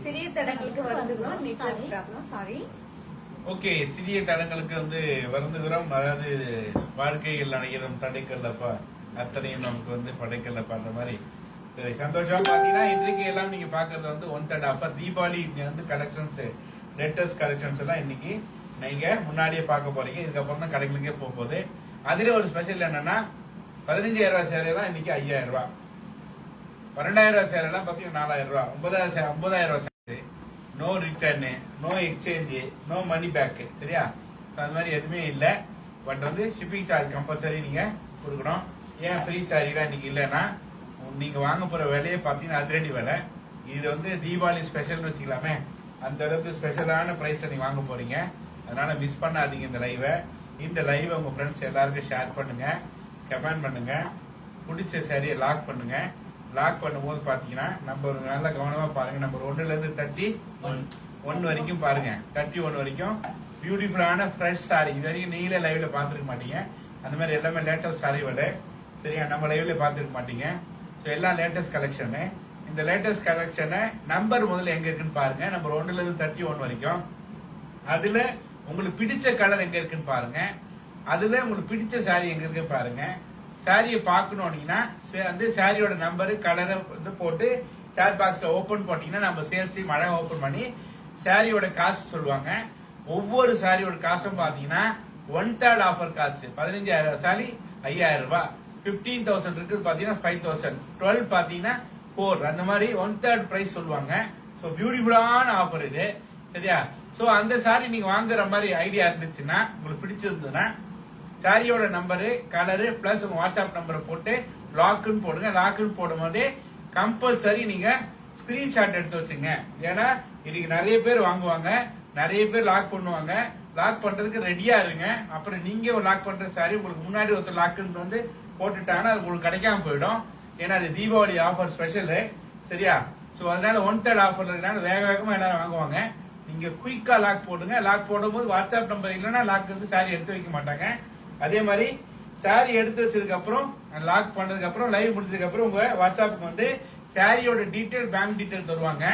சிறிய தடங்களுக்கு வருந்துகிறோம். Network problem, sorry. ஓகே, சிறிய தடங்களுக்கு வருந்துகிறோம். அதாவது வாழ்க்கையில் நினைக்கிறோம் தடைக்கல்லப்பா, அத்தனையும் நமக்கு படைக்கல்லப்பா அந்த மாதிரி. சரி, சந்தோஷம். பாத்தீங்கன்னா இன்றைக்கு எல்லாம் நீங்க பாக்குறது one third offer Deepavali collections, latest collections எல்லாம் இன்னைக்கு நீங்க முன்னாடியே பார்க்க போறீங்க. இதுக்கப்புறம் தான் கடைகளுக்கே போக போகுது. அதுல ஒரு ஸ்பெஷல் என்னன்னா 15,000 ரூபாய் சேலை எல்லாம் இன்னைக்கு 5,000 ரூபாய், 12,000 ரூபாய் சேலை எல்லாம் பாத்தீங்கன்னா 4,000 ரூபாய், 9,000 ரூபாய் சேலை. No return, no exchange, no money back. சரியா? அந்த மாதிரி எதுவுமே இல்லை. பட் ஷிப்பிங் சார்ஜ் கம்பல்சரி நீங்க கொடுக்கணும். ஏன் ஃப்ரீ சாரிலாம் இன்னைக்கு இல்லைன்னா நீங்க வாங்க போற விலையை பாத்தீங்கன்னா அதிரடி விலை. இது தீபாவளி ஸ்பெஷல்னு வச்சுக்கலாமே, அந்த அளவுக்கு ஸ்பெஷலான பிரைஸ் நீங்க வாங்க போறீங்க. அதனால மிஸ் பண்ணாதீங்க இந்த லைவை உங்க ஃப்ரெண்ட்ஸ் எல்லாருக்கும் ஷேர் பண்ணுங்க, கமெண்ட் பண்ணுங்க, பிடிச்ச சாரியை லாக் பண்ணுங்க. லாக் பண்ணும்போது பாத்தீங்கன்னா நம்பர் நல்லா கவனமா பாருங்க. நம்பர் 1ல இருந்து 31 வரைக்கும் பாருங்க. 31 வரைக்கும் பியூட்டிஃபுல்லான ஃப்ரெஷ் சாரி. இது வரைக்கும் நீங்களே லைவ்ல பாத்துருக்க மாட்டீங்க. அந்த மாதிரி எல்லாமே லேட்டஸ்ட் சாரி விலை. சரியா? நம்ம லைவ்ல பாத்துருக்க மாட்டீங்க. எல்லாம் லேட்டஸ்ட் கலெக்ஷனு. இந்த லேட்டஸ்ட் கலெக்ஷனை நம்பர் முதல்ல எங்க இருக்குன்னு பாருங்க. நம்பர் 1ல இருந்து 31 வரைக்கும். அதுல உங்களுக்கு பிடிச்ச கலர் எங்க இருக்குன்னு பாருங்க. அதுல உங்களுக்கு பிடிச்ச சாரி எங்க இருக்கு பாருங்க. சாரியை பார்க்கணும்னா சாரியோட நம்பரு கலரை போட்டு சாட் பாக்ஸ்ல ஓபன் போட்டீங்கன்னா நம்ம சேல்ஸ் மழை ஓபன் பண்ணி சாரியோட காஸ்ட் சொல்லுவாங்க. ஒவ்வொரு சாரியோட காஸ்டும் பாத்தீங்கன்னா 1/3 ஆஃபர் காஸ்ட். 15,000 சாரி 5,000 ரூபாய், 15,000 இருக்கு பாத்தீங்கன்னா 5,000, 12 பாத்தீங்கன்னா 4. அந்த மாதிரி 1/3 பிரைஸ் சொல்லுவாங்க. சோ பியூட்டிஃபுல்லான ஆஃபர் இது. சரியா? சோ அந்த சாரி நீங்க வாங்குற மாதிரி ஐடியா இருந்துச்சுன்னா, உங்களுக்கு பிடிச்சிருந்ததுன்னா சாரியோட நம்பரு கலரு பிளஸ் உங்க வாட்ஸ்அப் நம்பரை போட்டு லாக்குன்னு போடுங்க. லாக்குன்னு போடும் போதே கம்பல்சரி நீங்க ஸ்கிரீன்ஷாட் எடுத்து வச்சுங்க. ஏன்னா இன்னைக்கு நிறைய பேர் வாங்குவாங்க, நிறைய பேர் லாக் பண்ணுவாங்க. லாக் பண்றதுக்கு ரெடியா இருங்க. அப்புறம் நீங்க லாக் பண்ற சாரி உங்களுக்கு முன்னாடி ஒருத்தர் லாக்குன்னு போட்டுட்டாங்கன்னா அது உங்களுக்கு கிடைக்காம போயிடும். ஏன்னா அது தீபாவளி ஆஃபர் ஸ்பெஷல். சரியா? சோ அதனால 1/3 ஆஃபர் இருக்கனால வேக வேகமா எல்லாரும் வாங்குவாங்க. நீங்க குயிக்கா லாக் போடுங்க. லாக் போடும்போது வாட்ஸ்அப் நம்பர் இல்லைன்னா லாக் சாரி எடுத்து வைக்க மாட்டாங்க. அதே மாதிரி சாரி எடுத்து வச்சதுக்கு அப்புறம் லாக் பண்ணதுக்கு அப்புறம் லைவ் முடிஞ்சதுக்கு அப்புறம் உங்க வாட்ஸ்அப்புக்கு சாரியோட டீடைல், பேங்க் டீடைல் தருவாங்க.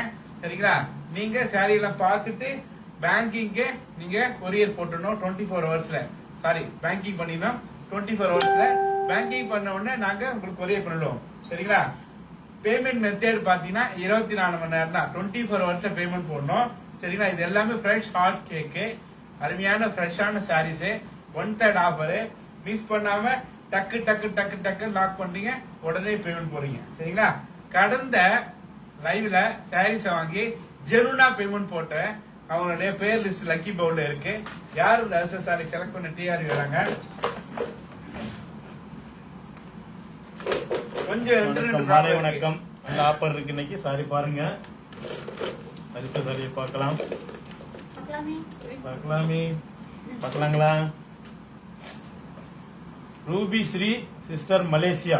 சரிங்களா? நீங்க சாரி எல்லாம் பார்த்துட்டு பேங்கிங்க்கு நீங்க கொரியர் போட்டணும் 24 ஹவர்ஸ்ல. சாரி, பேங்கிங் பண்ணிடணும் 24 ஹவர்ஸ்ல. பேங்கிங் பண்ண உடனே நாங்க உங்களுக்கு கொரியர் பண்ணிடுவோம். சரிங்களா? பேமெண்ட் மெத்தட் பாத்தீங்கன்னா 24 மணி நேரம் தான். 24 ஹவர்ஸ்ல பேமெண்ட் போடணும். சரிங்களா? இது எல்லாமே ஃப்ரெஷ் ஹாட் கேக்கு, அருமையான ஃப்ரெஷ்ஷான சாரீஸ், 1/3 ஆஃபர். மிஸ் பண்ணாம டக்கு டக்கு டக்கு டக்கு லாக் பண்றீங்க, உடனே பேமெண்ட் போறீங்க. சரிங்களா? கடந்த லைவ்ல சாரீஸ் வாங்கி ஜெனுனா பேமெண்ட் போட்ட அவங்களுடைய பேர் லிஸ்ட் லக்கி பவுல்ல இருக்கு. யாரு இந்த சாரி செலக்ட் பண்ண டிஆர் வராங்க கொஞ்சம் மாலை வணக்கம். அந்த ஆஃபர் இருக்கு இன்னைக்கு. சாரி பாருங்க, பரிசு சாரியை பார்க்கலாமே பார்க்கலாங்களா? Ruby Sri sister Malaysia.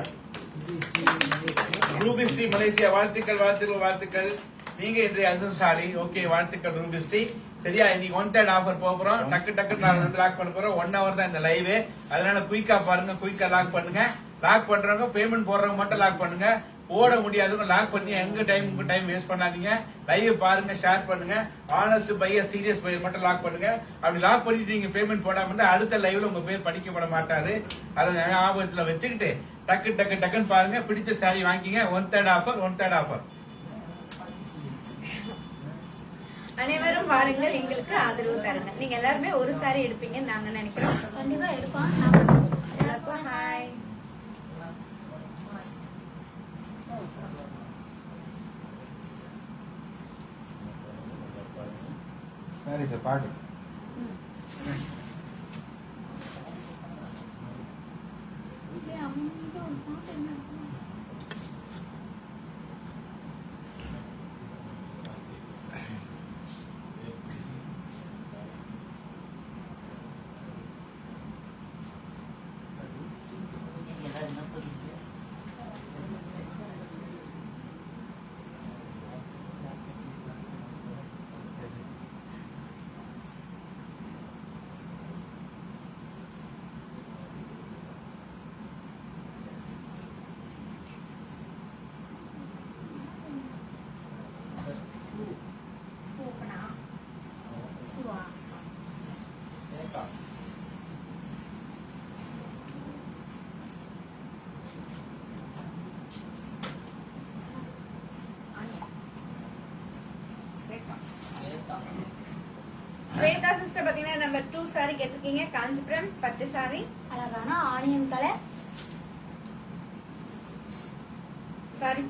Ruby Sri Malaysia, வாழ்த்துக்கள் வாழ்த்துக்கள் வாழ்த்துக்கள். நீங்க இன்றைய அதிர்ஷ்டசாலி. ஓகே, வாழ்த்துக்கள் ரூபி ஸ்ரீ. சரியா? இன்னைக்கு 1/3 ஆஃபர் போக போறோம். டக்கு டக்கு லாக் பண்ண போறோம். 1 ஹவர் தான் இந்த லைவ். அதனால குயிக்கா பாருங்க, குயிக்கா லாக் பண்ணுங்க. லாக் பண்றவங்க பேமெண்ட் போடுறவங்க மட்டும் லாக் பண்ணுங்க. ஓட முடியாதவங்க லாக் பண்ணி எங்க டைம் வேஸ்ட் பண்ணாதீங்க. லைவ் பாருங்க, ஷேர் பண்ணுங்க. ஆனஸ்ட் பையர், சீரியஸ் பையர் மட்டும் லாக் பண்ணுங்க. அப்படி லாக் பண்ணிட்டு நீங்க பேமெண்ட் போடாம இருந்தா அடுத்த லைவ்ல உங்க பேர் படிக்கப்பட மாட்டாது. அதை ஞாபகத்துல வச்சுக்கிட்டு டக்கு டக்கு டக்குன்னு பாருங்க. பிடிச்ச சாரி வாங்கிங்க. 1/3 ஆஃபர், 1/3 ஆஃபர். அனைவரும் வாருங்கள், எங்களுக்கு ஆதரவு தருங்க. நீங்க எல்லாருமே ஒரு சாரி எடுப்பீங்கன்னு நாங்க நினைக்கிறோம். கண்டிப்பா எடுப்போம். எல்லாருக்கும் ஹாய். சரி சார், பாக்கு. ஸ்வேதா சிஸ்டர் பாத்தீங்கன்னா நம்பர் 2 சாரி கேட்டிருக்கீங்க. காஞ்சிபுரம் பட்டு சாரி, அழகான ஆனியன் கலர். சாரி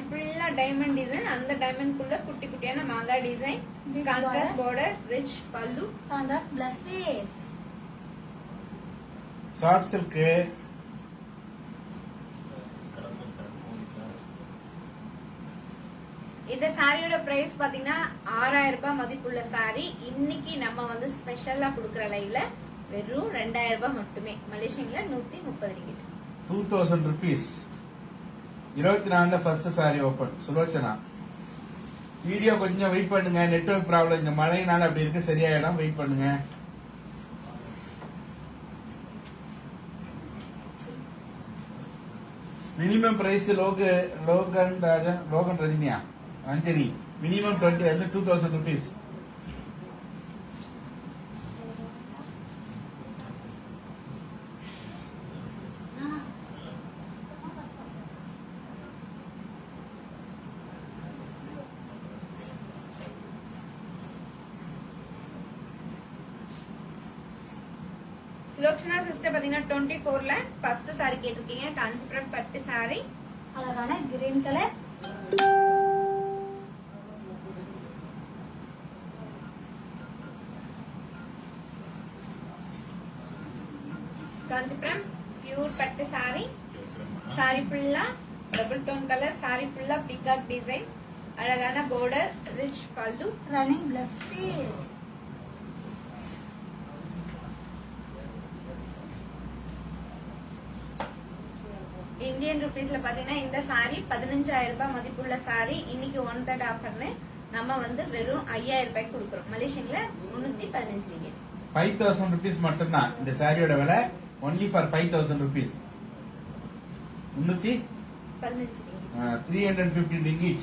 ஃபுல்லா டைமண்ட் டிசைன். அந்த டைமண்ட் குள்ள குட்டி குட்டியான மாங்காய் design. Big contrast border. Border, rich pallu. Contrast plus piece. Soft silk. இந்த சாரியோட பிரைஸ் பாத்தீங்கன்னா 6000 ரூபாய் மதிப்புள்ள சாரி. இன்னைக்கு நம்ம வந்து ஸ்பெஷலா குடுக்குற லைவ்ல வெறும் 2000 ரூபாய் மட்டுமே. மலேசியன்ல 130 ringgit. 2000 rupees. 24 first sorry open. Sulochana video கொஞ்சம் வெயிட் பண்ணுங்க. நெட்வொர்க் ப்ராப்ளம் இந்த மழைனால அப்படி இருக்கு. சரியாயிடும், வெயிட் பண்ணுங்க. மினிமம் பிரைஸ் லோகன் ரஜினியா அஞ்சலி மினிமம் 20 வந்து 2000 rupees. சுலோச்சனா சிஸ்டர் பாத்தீங்கன்னா 24ல ஃபர்ஸ்ட் சாரி கேட்டிருக்கீங்க. காஞ்சிபுரம் பட்டு சாரி, அழகான கிரீன் கலர். காஞ்சிபுரம் பியூர் பட்டு சாரி. சாரி ஃபுல்லா டபுள் டோன் கலர். சாரி ஃபுல்லா பிகாக் டிசைன். அழகான border, rich pallu. Running blouse piece. Indian ருபீஸ்ல பாத்தீங்கன்னா இந்த சாரி 15000 ரூபாய் மதிப்புள்ள சாரி. இன்னைக்கு 1/3 ஆஃபர்னு நம்ம வந்து வெறும் 5000 ரூபாய்க்கு கொடுக்குறோம். மலேசியன்ல 315 ரிங்கிட். 5000 rupees மட்டும்தான் இந்த சாரியோட விலை. Only for 5000 rupees. 15 ringgit. 350 ringgit.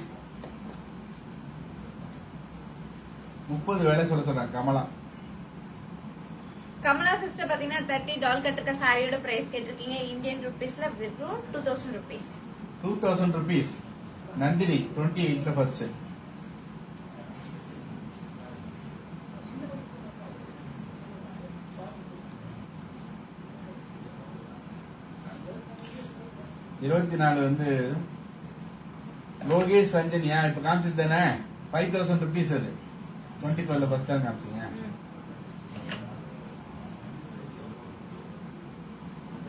30 வேலை சொல்றாங்க கமலா. கமலா சிஸ்டர் பாத்தீங்கன்னா 30 டால் கட்டுக்க சாரியோட பிரைஸ் கேட்டிருக்கீங்க. இந்தியன் ருபீஸ்ல வெறும் 2000 ருபீஸ். 2000 rupees. நந்தினி 28ல ஃபர்ஸ்ட். இருபத்தி நாலு வந்து லோகேஷ் ரஞ்சனியா இப்ப காமிச்சது தானே. 5000 rupees அது 24ல ஃபர்ஸ்ட் தான் காமிச்சீங்க.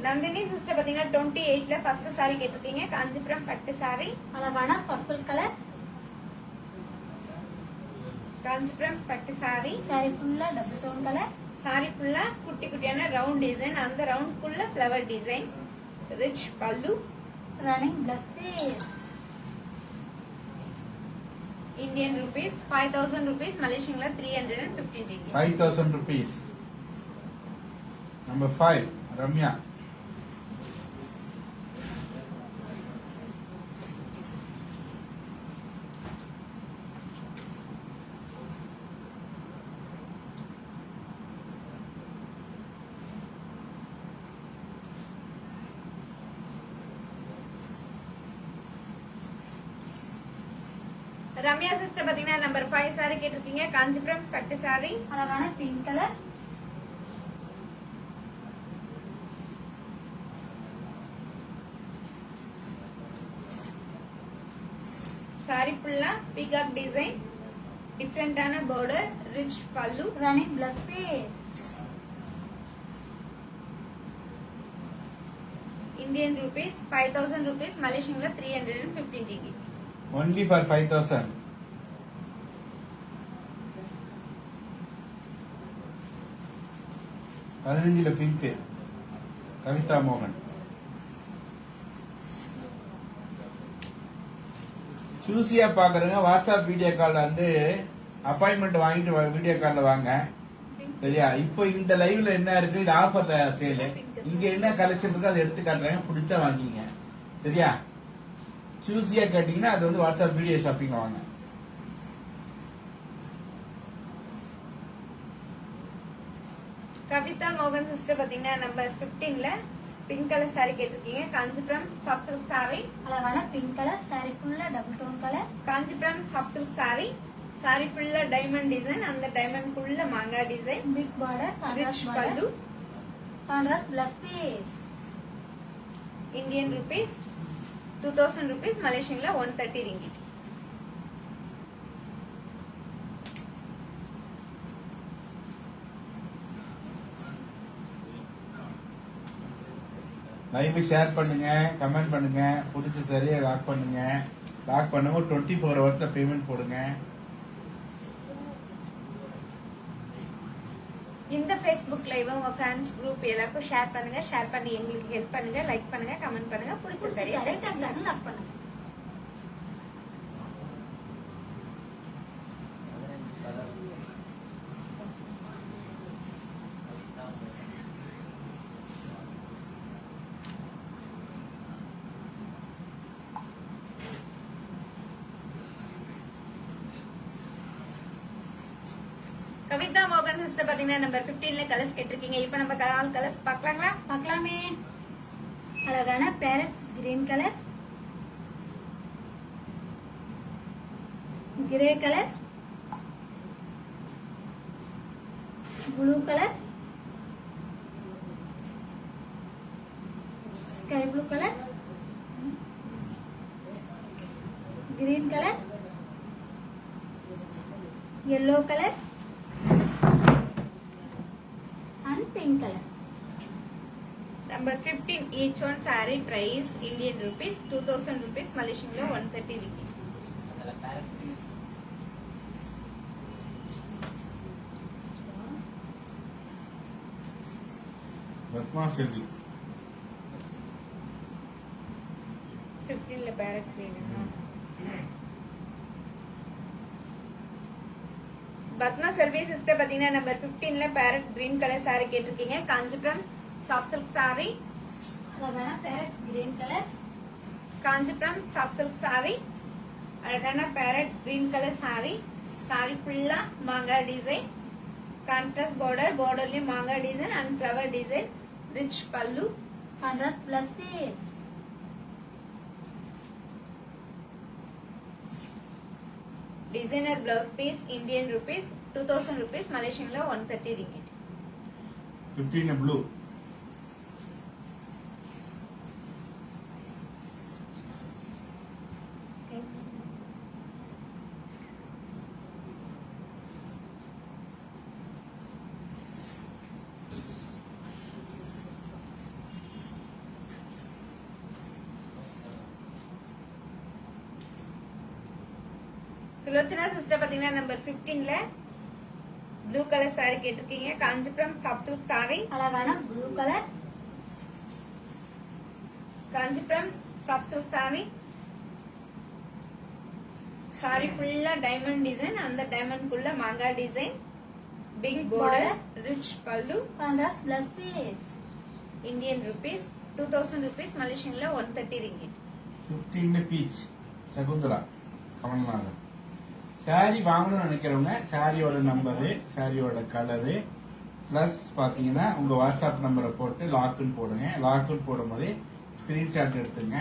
நந்தினி சிஸ்டர் பாத்தீங்கன்னா 28ல ஃபர்ஸ்ட் சாரி கேட்டிருக்கீங்க. காஞ்சிபுரம் பட்டு சாரி, அழகான பர்பிள் கலர். காஞ்சிபுரம் பட்டு சாரி. சாரி ஃபுல்லா டபுள் டோன் கலர். சாரி ஃபுல்லா குட்டி குட்டியான ரவுண்ட் டிசைன். அந்த ரவுண்ட் குள்ள flower design. Rich pallu. Running blouse piece. Indian rupees 5000 rupees. மலேசியன்ல 315 ringgit. 5000 rupees. Number 5 Ramya. Ramya sister பாத்தீங்கன்னா நம்பர் 5 சாரி கேட்டிருக்கீங்க. காஞ்சிபுரம் பட்டு சாரி, அழகான பிங்க் கலர். சாரி ஃபுல்லா பீகாக் டிசைன். டிஃபரெண்டான border, rich pallu. Running blouse piece. Indian rupees 5000 rupees. மலேசியன்ல 315 ringgit. Only for 5000. பதினஞ்சுல pink. Kavitha மோகன். சூசியா பாக்குறவங்க வாட்ஸ்அப் வீடியோ கால்ல வந்து அப்பாயின்மெண்ட் வாங்கிட்டு வீடியோ கால்ல வாங்க. சரியா? இப்போ இந்த லைவ்ல என்ன இருக்கு, இது ஆஃபர் சேல். இங்க என்ன கலெக்ஷன் இருக்கு அதை எடுத்து காட்டுறாங்க, பிடிச்சா வாங்கிங்க. சரியா? சூசியா கேட்டீங்கன்னா அது வந்து வாட்ஸ்அப் வீடியோ ஷாப்பிங் வாங்க. கவிதா மோகன் சிஸ்டர் பாத்தீங்கன்னா நம்பர் 15ல பிங்க் கலர் சாரி கேட்டிருக்கீங்க. காஞ்சிபுரம் சாஃப்ட் சில்க் சாரி, அழகான பிங்க் கலர். சாரி ஃபுல்லா double tone colour. Kanchipuram soft silk sorry. Sorry ஃபுல்லா டைமண்ட் டிசைன், அந்த டைமண்ட் குள்ள மாங்கா design, Big border, rich contrast pallu, border, contrast blouse piece. Indian rupees 2000 rupees, மலேசியன்ல 130 ringgit. Live share பண்ணுங்க, comment பண்ணுங்க, பிடிச்ச சரியா லாக் பண்ணுங்க. லாக் பண்ணுங்க, 24 ஹவர்ஸ்ல பேமெண்ட் போடுங்க. இந்த Facebook லைவ் உங்க ஃப்ரெண்ட்ஸ் குரூப் எல்லாருக்கும் ஷேர் பண்ணுங்க. ஷேர் பண்ணி எங்களுக்கு ஹெல்ப் பண்ணுங்க. லைக் பண்ணுங்க, கமெண்ட் பண்ணுங்க. பிடிச்ச சரியா சரி டக் டக்னு லாக் பண்ணுங்க. கவிதா மோகன் சிஸ்டர் பாத்தீங்கன்னா நம்பர் 15ல கலர்ஸ் கேட்டிருக்கீங்க. இப்போ நம்ம கலர்ஸ் பார்க்கலாங்களா? பார்க்கலாமே. அழகான parrot green colour, grey colour, blue colour, sky blue colour, green colour, yellow colour and pink colour. Number 15, each one saree price Indian rupees 2000 rupees, Malaysian 130 ringgit. Padma Selvi 15ல parrot வேணுமா? Padma Selvi sister பாத்தீங்கன்னா number 15ல parrot green colour saree கேட்டிருக்கீங்க. Kanchipuram soft silk saree, அழகான parrot green colour, Kanchipuram soft silk saree, அழகான parrot green colour saree. saree ஃபுல்லா மாங்கா design, contrast border, borderலயும் மாங்கா design and flower design, rich pallu, contrast blouse piece. Designer blouse piece Indian rupees 2000 rupees, மலேசியன்ல 130 ringgit. 15 blue Sulochana sister பாத்தீங்கன்னா number 15ல blue colour saree கேட்டிருக்கீங்க. Kanchipuram soft silk saree, அழகான blue colour, Kanchipuram soft silk saree. saree ஃபுல்லா diamond design, அந்த diamond குள்ள மாங்கா design, big border, rich pallu, contrast blouse piece. Indian rupees 2000 rupees, மலேசியன்ல 130 ringgit. 15 peach Shakuntala Kamalnathan. Sari வாங்கணும்னு நினைக்கிறவங்க சாரியோட நம்பரு, சாரியோட கலரு பிளஸ் பாத்தீங்கன்னா உங்க வாட்ஸ்அப் நம்பரை போட்டு லாக்குன்னு போடுங்க. லாக்குன்னு போடும் போதே ஸ்கிரீன்ஷாட் எடுத்துங்க.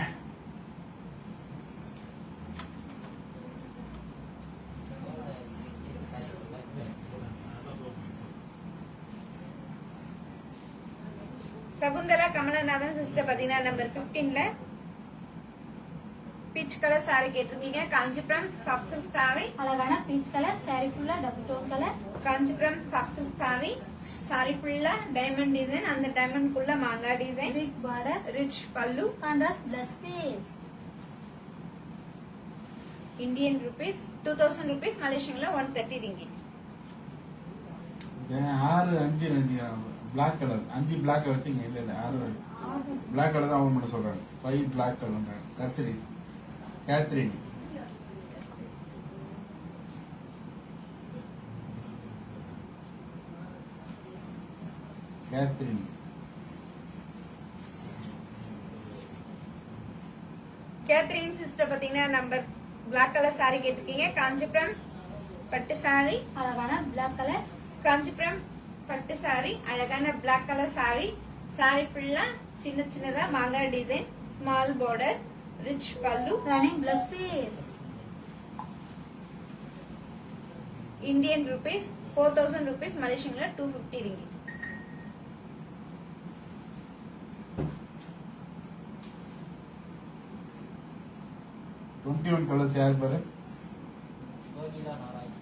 சகுந்தலா கமலநாதன் சிஸ்டர் பாத்தீங்கன்னா நம்பர் 15ல பீச் கலர் saree கேட்டிருக்கீங்க. காஞ்சிபுரம் சாஃப்ட் சில்க் saree, அழகான பீச் கலர், saree ஃபுல்லா double tone colour, Kanchipuram soft silk saree. saree ஃபுல்லா டைமண்ட் டிசைன், அந்த டைமண்ட் குள்ள மாங்கா design, big border, rich pallu, contrast blouse piece. Indian rupees 2000 rupees, மலேசியன்ல 130 ringgit. 6 5 பிளாக் கலர் 5 பிளாக் வச்சுங்க. இல்ல இல்ல 6 பிளாக் கலர் தான் அவங்க மட்டும் சொல்றாங்க. 5 பிளாக் கலர் கத்திரி கேத்ரின் கேத்ரின் கேத்ரின் சிஸ்டர் பாத்தீங்கன்னா நம்பர் பிளாக் கலர் saree கேட்டிருக்கீங்க. காஞ்சிபுரம் பட்டு saree, அழகான black கலர், காஞ்சிபுரம் பட்டு saree, அழகான பிளாக் கலர் saree. saree ஃபுல்லா சின்ன சின்னதா மாங்கா design, small border, rich pallu, running blouse piece. Indian rupees 4000 rupees, Malaysian 250 ringgit. Twenty one colours யார் பாரு சோனிலா நாராயண்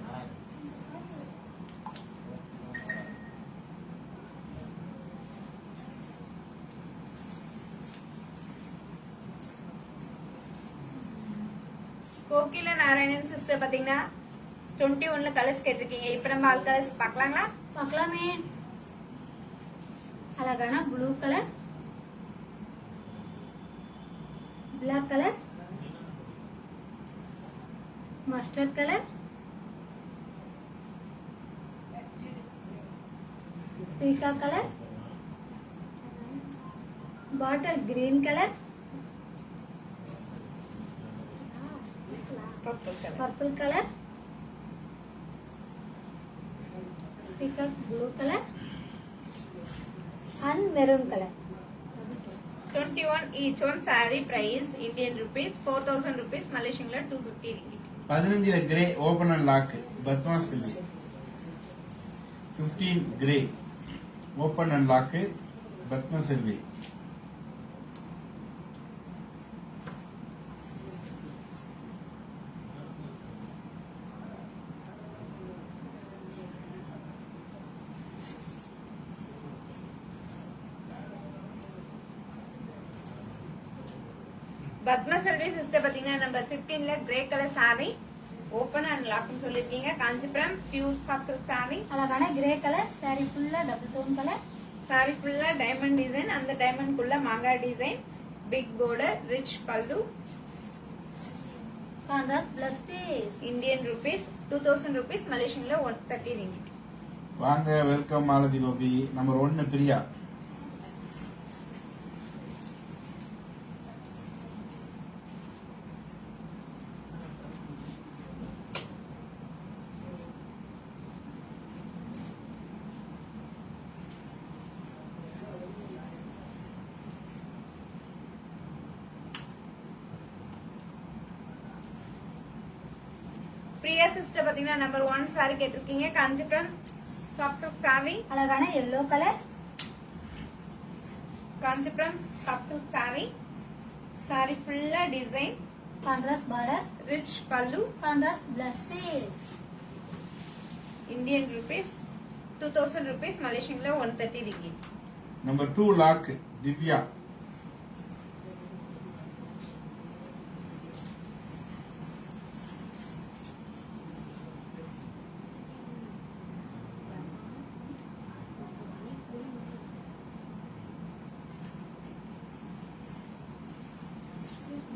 நாராயண் கோகிலா நாராயணன் சிஸ்டர் பாத்தீங்கன்னா 21ல கலர்ஸ் கேட்டிருக்கீங்க. இப்ப நம்ம ஆல் கலர்ஸ் பார்க்கலாங்களா? பார்க்கலாமே. அழகான blue colour, black colour, mustard colour, peacock colour, bottle green colour, purple colour, peacock blue color and maroon color. 21 each one. Saree price Indian rupees 4000 rupees, Malaysian 250 ringgit. 15 grey open and lock Padma Selvi. 15 grey open and lock Padma Selvi. Padma Selvi sister பாத்தீங்கன்னா number 15ல grey colour saree open and லாக்னு சொல்லிருக்கீங்க. Kanchipuram pure soft silk saree. அழகான grey colour saree ஃபுல்லா double tone colour. saree ஃபுல்லா diamond design, அந்த diamond குள்ள மாங்காய் design, big border, rich pallu. Contrast plus piece. Indian rupees 2000 rupees, Malaysian 130 ringgit. வாங்க, welcome Malathi Gopi. Number 1 Priya. Priya sister பாத்தீங்கன்னா நம்பர் 1 saree கேட்டிருக்கீங்க. Kanchipuram soft silk saree. அழகான yellow colour. Kanchipuram soft silk saree. saree ஃபுல்லா design, contrast border, rich pallu. Contrast plus piece. Indian rupees 2000 rupees, Malaysian 130 ringgit. Number 2 lock Divya.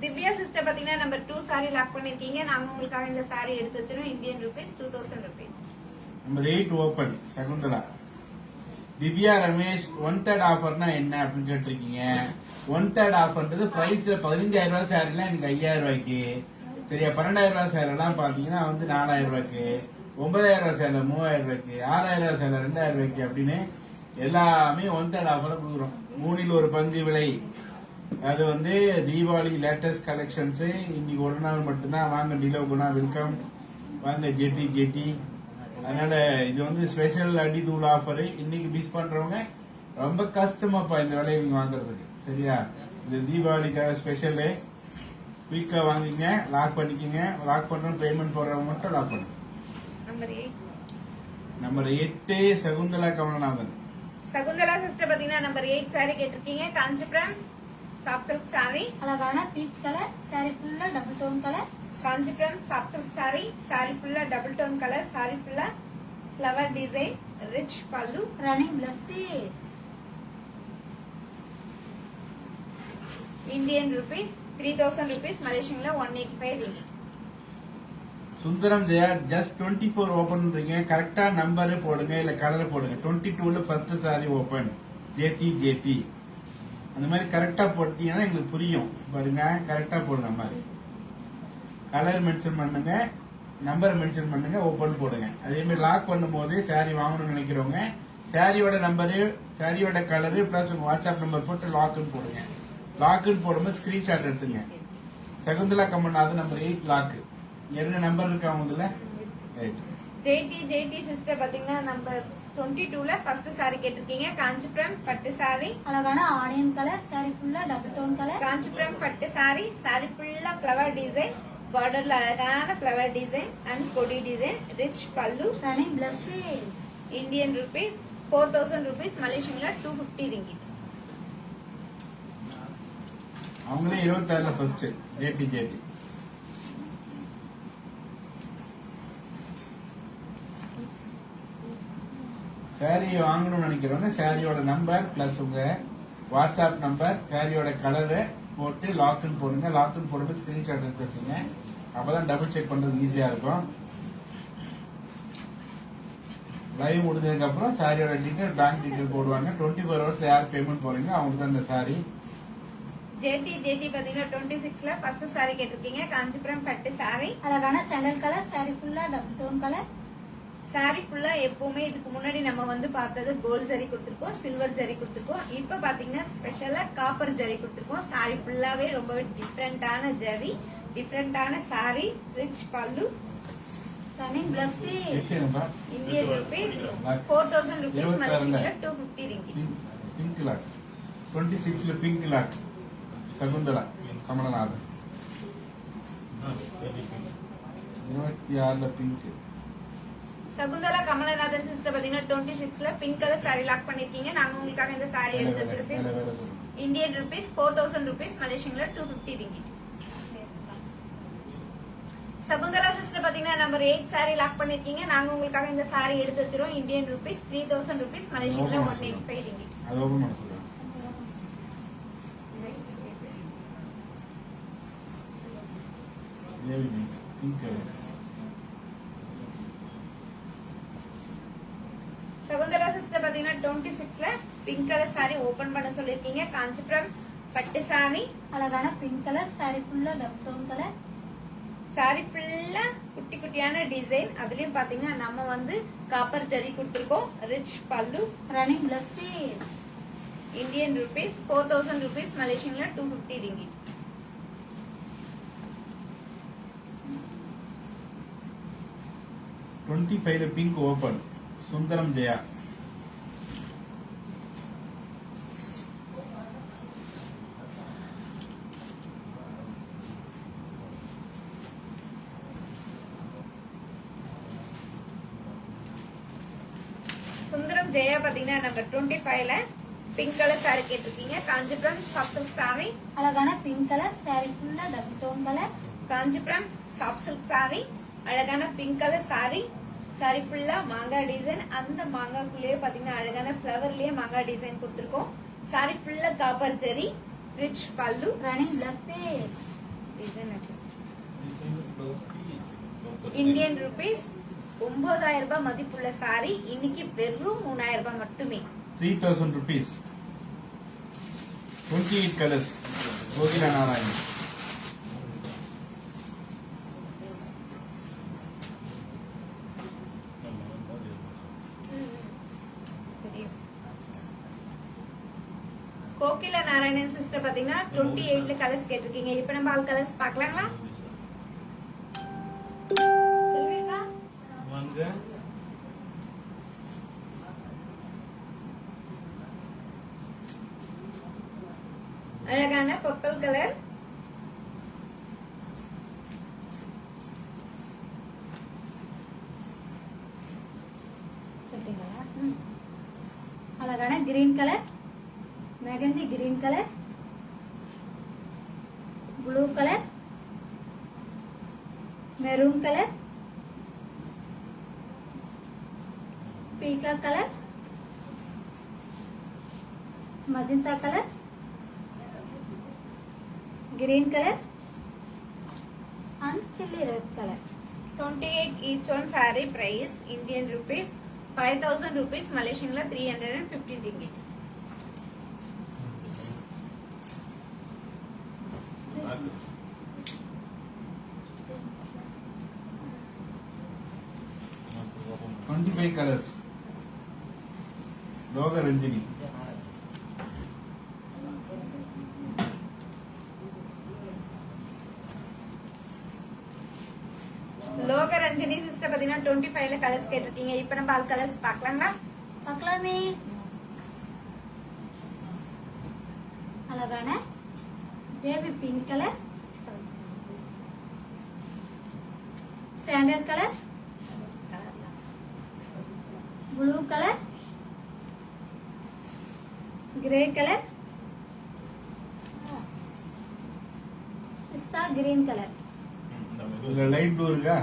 Divya sister பாத்தீங்கன்னா number 2 saree lock பண்ணிருக்கீங்க. நாங்க உங்களுக்காக இந்த saree எடுத்து வச்சிரோம். Indian rupees 2000 rupees. Number 8 open Shakuntala. Divya Ramesh 1/3 ஆஃபர்னா என்ன அப்படின்னு கேட்டிருக்கீங்க. 1/3 ஆஃபர்ன்றது பிரைஸ்ல 15000 ரூபாய் சேரீலாம் எனக்கு 5000 ரூபாய்க்கு, சரியா 12000 ரூபாய் சேரெல்லாம் பாத்தீங்கன்னா வந்து 4000 ரூபாய்க்கு, 9000 ரூபாய் சேலை 3000 ரூபாய்க்கு, 6000 ரூபாய் சேலை 2000 ரூபாய்க்கு அப்படின்னு எல்லாமே 1/3 ஆஃபர் கொடுக்குறோம். 3 ஒரு பங்கு விலை. அது வந்து தீபாவளி லேட்டஸ்ட் கலெக்ஷன்ஸ். இன்னைக்கு ஒரு நாள் மட்டும்தான். வாங்க டிலோ குணா, வெல்கம். வாங்க ஜெட்டி. அதனால இது வந்து ஸ்பெஷல் அடி தூள் ஆஃபர். இன்னைக்கு மிஸ் பண்றவங்க ரொம்ப கஷ்டமாப்பா இந்த விலையை நீங்க வாங்குறதுக்கு, சரியா? இது தீபாவளிக்காக ஸ்பெஷலு. குயிக்கா வாங்கிங்க, லாக் பண்ணிக்கங்க. லாக் பண்றோம், பேமெண்ட் போடுறவங்க மட்டும் லாக் பண்ணுங்க. Number 8 number 8 Shakuntala Kamalanathan. Shakuntala sister பாத்தீங்கன்னா நம்பர் 8 saree கேட்டிருக்கீங்க. Kanchipuram soft silk saree. அழகான பீச் கலர் saree ஃபுல்லா double tone colour. Kanchipuram soft silk saree. saree ஃபுல்லா டபுள் டோன் கலர். saree ஃபுல்லா flower design, rich pallu. Running blouse piece. Indian rupees 3000 rupees, Malaysian 185 ringgit. Sundaram Jaya just 24 open பண்றீங்க. கரெக்டா number போடுங்க, இல்ல colour போடுங்க. 22ல ஃபர்ஸ்ட் சாரி ஓபன் ஜேடி. அந்த மாதிரி கரெக்டா போட்டீங்கன்னா எங்களுக்கு புரியும். பாருங்க, கரெக்டா போடுங்க. மாதிரி கலர் மென்ஷன் பண்ணுங்க, நம்பர் மென்ஷன் பண்ணுங்க, ஓபன் போடுங்க. அதே மாதிரி லாக் பண்ணும்போது சாரி வாங்கணும்னு நினைக்கிறவங்க சாரியோட நம்பரு, சாரியோட கலரு பிளஸ் உங்க வாட்ஸ்அப் நம்பர் போட்டு லாக்குன்னு போடுங்க. லாக்குன்னு போடும்போது ஸ்கிரீன்ஷாட் எடுத்துங்க. Shakuntala Kamalnathan number 8 lock. என்ன நம்பர் இருக்கா முதல்ல? ரைட். ஜேடி சிஸ்டர் பாத்தீங்கன்னா நம்பர் 22ல ஃபர்ஸ்ட் saree கேட்டிருக்கீங்க. காஞ்சிபுரம் பட்டு saree. அழகான ஆனியன் கலர் சாரி ஃபுல்லா டபுள் டோன் கலர். காஞ்சிபுரம் பட்டு saree. saree ஃபுல்லா ஃப்ளவர் டிசைன். பார்டர்ல அழகான ஃப்ளவர் டிசைன் அண்ட் கொடி design. Rich pallu. Running blouse. Indian rupees 4000 rupees. மலேசியன்ல 250 ringgit. அவங்களே 26ல ஃபர்ஸ்ட் ஜேடி சாரி வாங்கணும்னு நினைக்கிறவங்க சாரியோட நம்பர் பிளஸ் உங்க வாட்ஸ்அப் நம்பர் சாரியோட கலரு போட்டு லாக்இன் போடுங்க. லாக்இன் போட்டு ஸ்கிரீன்ஷாட் எடுத்து வச்சுங்க. அப்பதான் டபுள் செக் பண்றது ஈஸியா இருக்கும். லைவ் முடிஞ்சதுக்கு அப்புறம் சாரியோட டீடைல் பேங்க் டீடைல் போடுவாங்க. 24 ஹவர்ஸ்ல யார் பேமெண்ட் போறீங்க அவங்களுக்கு அந்த சாரி. ஜேடி பாத்தீங்கன்னா 26ல ஃபர்ஸ்ட் saree கேட்டிருக்கீங்க. காஞ்சிபுரம் பட்டு saree. அழகான சாண்டல் கலர் சாரி ஃபுல்லா டபுள் டோன் கலர். saree ஃபுல்லா எப்பவுமே இதுக்கு முன்னாடி நம்ம வந்து பார்த்தது கோல்ட் ஜரி கொடுத்திருக்கோம், சில்வர் ஜரி கொடுத்திருக்கோம். இப்ப பாத்தீங்கன்னா ஸ்பெஷலா காப்பர் ஜரி கொடுத்திருக்கோம். saree ஃபுல்லாவே ரொம்பவே டிஃபரெண்டான ஜரி, டிஃபரெண்டான saree, rich pallu. Running blouse. Indian rupees 4000 rupees. மலேசியன்ல 250 ringgit. பிங்க் லாட் 26ல பிங்க் லாட் சகுந்தலா கமலநாதன் 26ல பிங்க். சகுந்தலா கமலநாதன் சிஸ்டர் பாத்தீங்கன்னா 26ல பிங்க் கலர் saree லாக் பண்ணிருக்கீங்க. நாங்க உங்களுக்காக இந்த saree எடுத்து வச்சிருக்கோம். Indian rupees 4000 rupees. மலேசியன்ல 250 ringgit. சகுந்தலா சிஸ்டர் பாத்தீங்கன்னா நம்பர் 8 saree லாக் பண்ணிருக்கீங்க. நாங்க உங்களுக்காக இந்த saree எடுத்து வச்சிரோம். Indian rupees 3000 rupees. மலேசியன்ல 185 ringgit. அது ஓபன் பண்ண சொல்றேன். பிங்க் சகுந்தலா சிஸ்டர் பாத்தீங்கன்னா 26ல பிங்க் கலர் saree ஓபன் பண்ண சொல்லிருக்கீங்க. காஞ்சிபுரம் பட்டு saree. அழகான பிங்க் கலர் சாரி ஃபுல்லா டபுள் டோன் கலர். saree ஃபுல்லா குட்டி குட்டியான டிசைன். அதுலயும் பாத்தீங்கன்னா நம்ம வந்து காப்பர் ஜரி கொடுத்திருக்கோம். Rich pallu. Running blouse. Indian rupees 4000 rupees. மலேசியன்ல 250 ringgit. டுவெண்ட்டி ஃபைவ்ல பிங்க் ஓபன் சுந்தரம் ஜெயா. சுந்தரம் ஜெயா பாத்தீங்கன்னா நம்பர் 25ல பிங்க் கலர் saree கேட்டிருக்கீங்க. Kanchipuram soft silk saree. அழகான பிங்க் கலர் சாரி ஃபுல்லா double tone colour. Kanchipuram soft silk saree. அழகான பிங்க் கலர் saree. saree ஃபுல்லா மாங்காய் டிசைன். அந்த மாங்காய்க்குள்ளேயே பாத்தீங்கன்னா அழகான ஃபிளவர்லயே மாங்காய் டிசைன் கொடுத்திருக்கோம். saree ஃபுல்லா copper zari. Rich pallu. Running plus. Design Indian rupees 9000 ரூபாய் மதிப்புள்ள saree இன்னைக்கு வெறும் 3000 ரூபாய் மட்டுமே. 3000 rupees. 28 colors. Kokila Narayanan. Kokila Narayanan sister பாத்தீங்கன்னா 28ல கலர்ஸ் கேட்டிருக்கீங்க. இப்ப நம்ம ஆல் கலர்ஸ் பாக்கலாங்களா? செல்விக்கா வாங்க. அழகான பர்பிள் கலர். அழகான green colour, mehndi green colour, blue colour, maroon colour, peacock colour, magenta colour, green color and chilli red color. 28 each one saree price Indian rupees 5000 rupees. Malaysian la 350 ringgit. Twenty-five colors. Logo Ranjini. Logo Lokaranjani sister பாத்தீங்கன்னா 25ல colours கேட்டிருக்கீங்க. இப்ப நம்ம all colours பார்க்கலாங்களா? பார்க்கலாமே. அழகான baby pink colour, sandal colour, blue colour, grey colour, பிஸ்தா green colour இதுல light blue இருக்கா?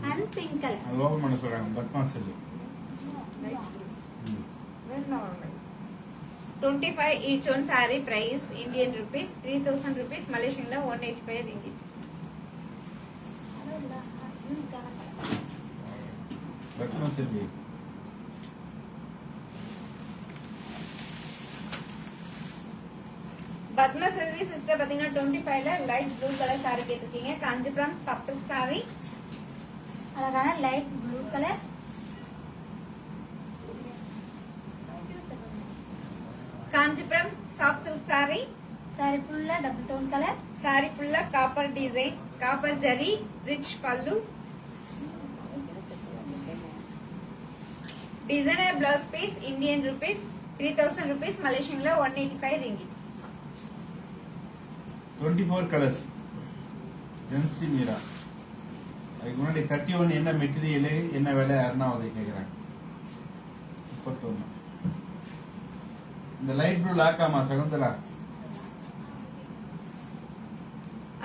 And pink colour. அது ஓபன் பண்ண சொல்றாங்க. Padma Selvi. 25 each one saree price Indian rupees 3000 rupees, Malaysian la 185 ringgit. Padma Selvi. Padma Selvi sister பாத்தீங்கன்னா 25ல லைட் ப்ளூ கலர் saree கேட்டிருக்கீங்க. காஞ்சிபுரம் சப்தல் saree. அழகான light blue colour, Kanchipuram soft silk saree. Sari ஃபுல்லா double tone colour, saree full copper design, copper zari, rich pallu, designer blouse piece Indian rupees 3000 rupees, Malaysian la 185 ringgit. 24 colours. Jency Meera. அதுக்கு முன்னாடி 31 என்ன material என்ன விலை அருணாவதி கேக்குறாங்க. 31. இந்த லைட் ப்ளூ லாக்காமா சகுந்தலா?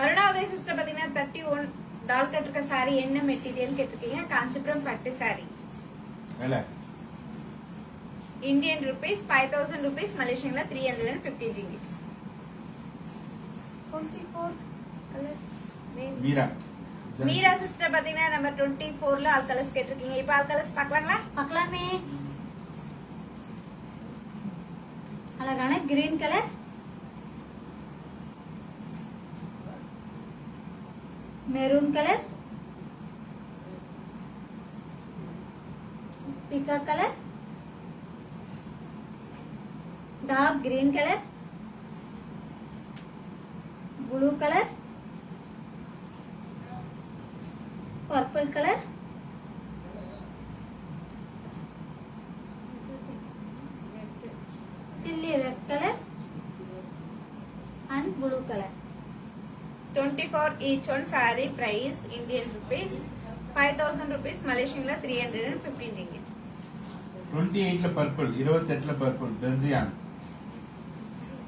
அருணாவுதய சிஸ்டர் பாத்தீங்கன்னா 31 டால் கட் இருக்க saree என்ன மெட்டீரியல் கேட்டிருக்கீங்க. காஞ்சிபுரம் பட்டு saree விலை Indian rupees 5000 rupees, Malaysian la 350 ringgit. 24 colours. Meera. Meera sister பாத்தீங்கன்னா நம்பர் 24ல ஆல் கலர்ஸ் கேட்டிருக்கீங்க. இப்ப ஆல் கலர்ஸ் பார்க்கலாங்களா? பார்க்கலாமே. அழகான green colour, maroon colour, peacock colour, dark green colour, blue colour, purple colour, chilli red colour and blue colour. 24 each one saree price Indian rupees 5000 rupees, Malaysian la 315 ringgit. 28ல purple, 28ல purple பெர்சியான்.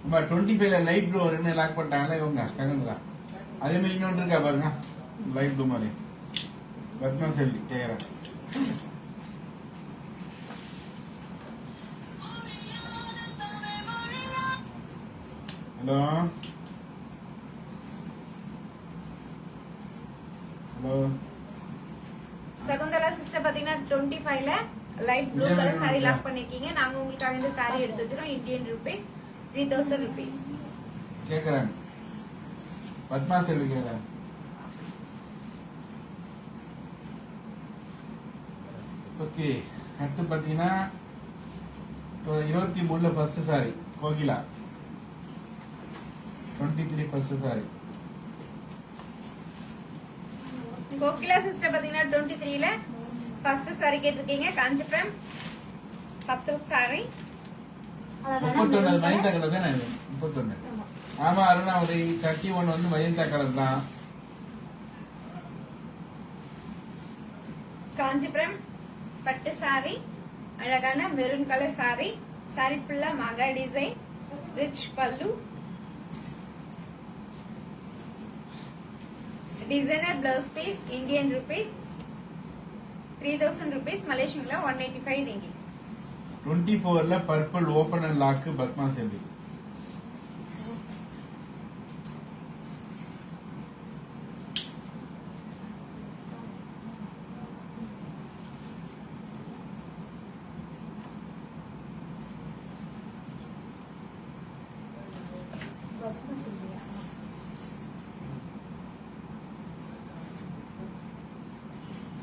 நம்ம 25ல light blue ரெண்டு lock பண்ணிட்டாங்களே இவங்க சகுந்தலா. அதே மாதிரி இன்னொன்று இருக்கா பாருங்க லைட் ப்ளூ மாதிரி. பத்மா செல்வி கேக்குறேன். Hello hello. சகுந்தலா சிஸ்டர் பாத்தீங்கன்னா 25ல light blue colour saree lock பண்ணிருக்கீங்க. நாங்க உங்களுக்காக இந்த saree எடுத்து வச்சிரோம். Indian rupees 3000 rupees. கேக்குறாங்க. பத்மா செல்வி கேக்குறாங்க. ஓகே, அடுத்து பாத்தீங்கன்னா 23ல first sari Kokila. 23 first sari. Kokila sister பாத்தீங்கன்னா 23ல ஃபர்ஸ்ட் saree கேட்டிருக்கீங்க. காஞ்சிபுரம் சப்தல் saree. 31 அது மஜந்தா கலர் தானே இது? 31. ஆமா அருணாவதி 31 வந்து மஜந்தா கலர் தான். காஞ்சிபுரம் பட்டு saree, அழகான மெரூன் கலர் saree. saree ஃபுல்லா மகா design, rich pallu, designer blouse piece Indian rupees 3000 rupees, Malaysian la 185 ringgit. 24ல purple open and lock Padma Selvi.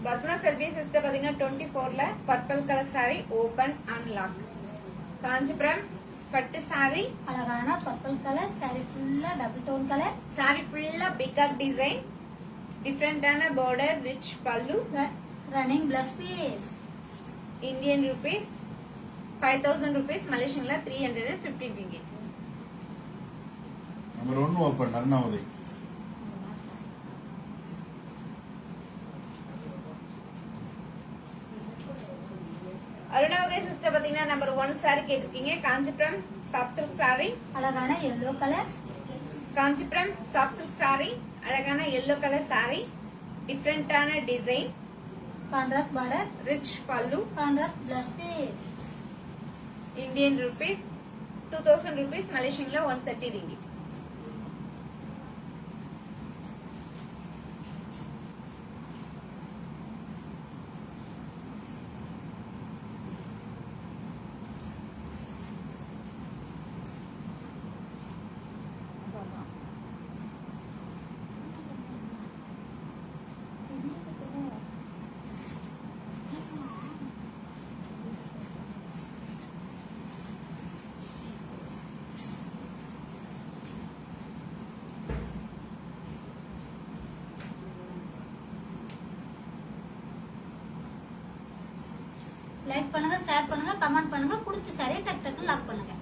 Padma Selvi sister பாத்தீங்கன்னா 24ல purple colour saree open and lock. Kanchipuram பட்டு saree. அழகான பர்பிள் கலர், சாரி ஃபுல்லா double tone colour, saree ஃபுல்லா peacock design, டிஃப்ரெண்டான border, rich pallu, running blouse piece. Indian rupees 5000 rupees, மலேசியன்ல 315 ringgit. Number 1 open Arunavathi. Arunavati sister பாத்தீங்கன்னா number 1 saree கேட்டிருக்கீங்க. Kanchipuram soft silk saree. அழகான yellow colour. Kanchipuram soft silk saree. அழகான yellow colour saree. டிஃப்ரெண்டான design. Contrast border. Rich pallu. Contrast plus piece. Indian rupees 2000 rupees, மலேசியன்ல 130 ringgit. Like பண்ணுங்க, share பண்ணுங்க, comment பண்ணுங்க. பிடிச்ச சாரியை டக் டக்கு லாக் பண்ணுங்க.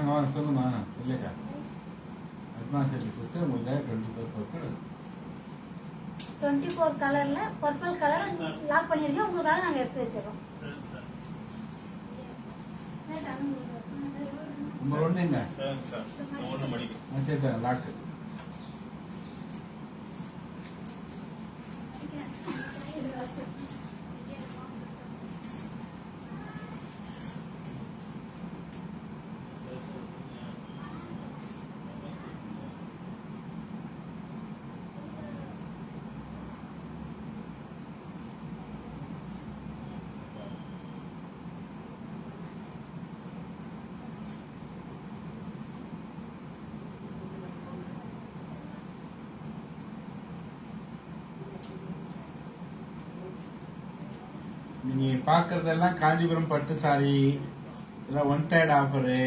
வாங்க சொல்லுமா இல்லைக்கா அட்வான்ஸ் சிஸ்டர் உங்களுக்கு 24 கலர்ல பர்பிள் கலர் லாக் பண்ணிருக்கோம். உங்களுக்காக நாங்க எடுத்து வச்சிரோம். நம்பர் 1 என்ன சார் சார் 1 மணிக்கு சரி லாக்கு. நீங்க பாக்குறதெல்லாம் காஞ்சிபுரம் பட்டு சாரி இதெல்லாம் 1/3 ஆஃபரு.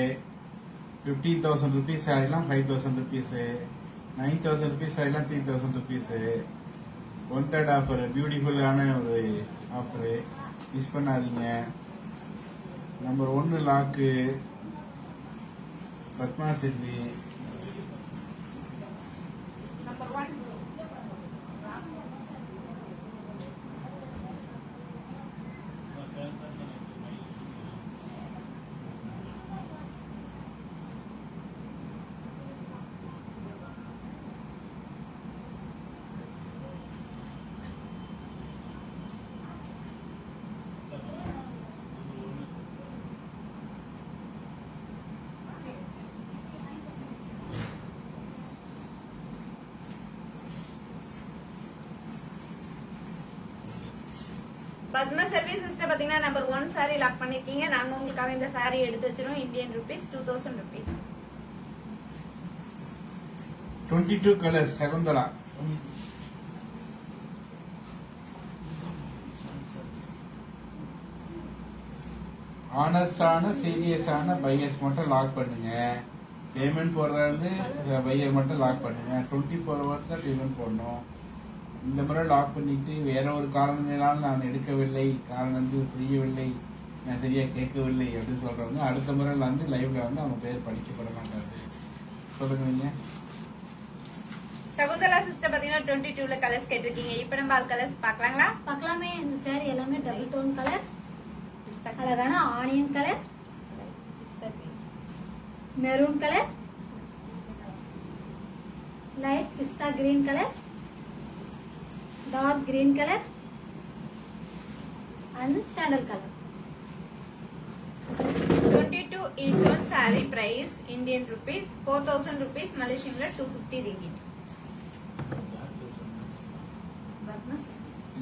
15,000 rupees சாரிலாம் 5,000 rupees, 9,000 rupees சாரிலாம் 3,000 rupees. 1/3 ஆஃபர், பியூட்டிஃபுல்லான ஒரு ஆஃபரு, மிஸ் பண்ணாதீங்க. Number 1 lock Padma Selvi. Number 1 Padma service sister பாத்தீங்கன்னா நம்பர் 1 saree லாக் பண்ணிருக்கீங்க. நாங்க உங்களுக்காக இந்த saree எடுத்து வச்சிரோம். Indian rupees 2000 rupees. 22 colours Shakuntala. ஆனஸ்டான சீரியஸான பையர்ஸ் மட்டும் லாக் பண்ணுங்க. பேமெண்ட் போடுறது பையர் மட்டும் லாக் பண்ணுங்க. 24 hours தான் பேமெண்ட் போடணும். இந்த முறை லாக் பண்ணிட்டு வேற ஒரு காரணங்களால் நான் எடுக்கவில்லை, காரணம் வந்து புரியவில்லை, நான் சரியா கேட்கவில்லை அப்படின்னு சொல்றவங்க அடுத்த முறை வந்து லைவ்ல வந்து அவங்க பேர் படிக்கப்பட மாட்டாரு. சொல்லுங்க நீங்க. சகுந்தலா சிஸ்டர் பாத்தீங்கன்னா 22ல கலர்ஸ் கேட்டிருக்கீங்க. இப்போ நம்ம ஆல் கலர்ஸ் பார்க்கலாங்களா? பார்க்கலாமே. இந்த சாரி எல்லாமே டபுள் டோன் கலர். அழகான onion colour, maroon colour, light pista green colour, dark green colour and sandal colour. 22 each one saree price Indian rupees 4000 rupees, Malaysian 250 ringgit.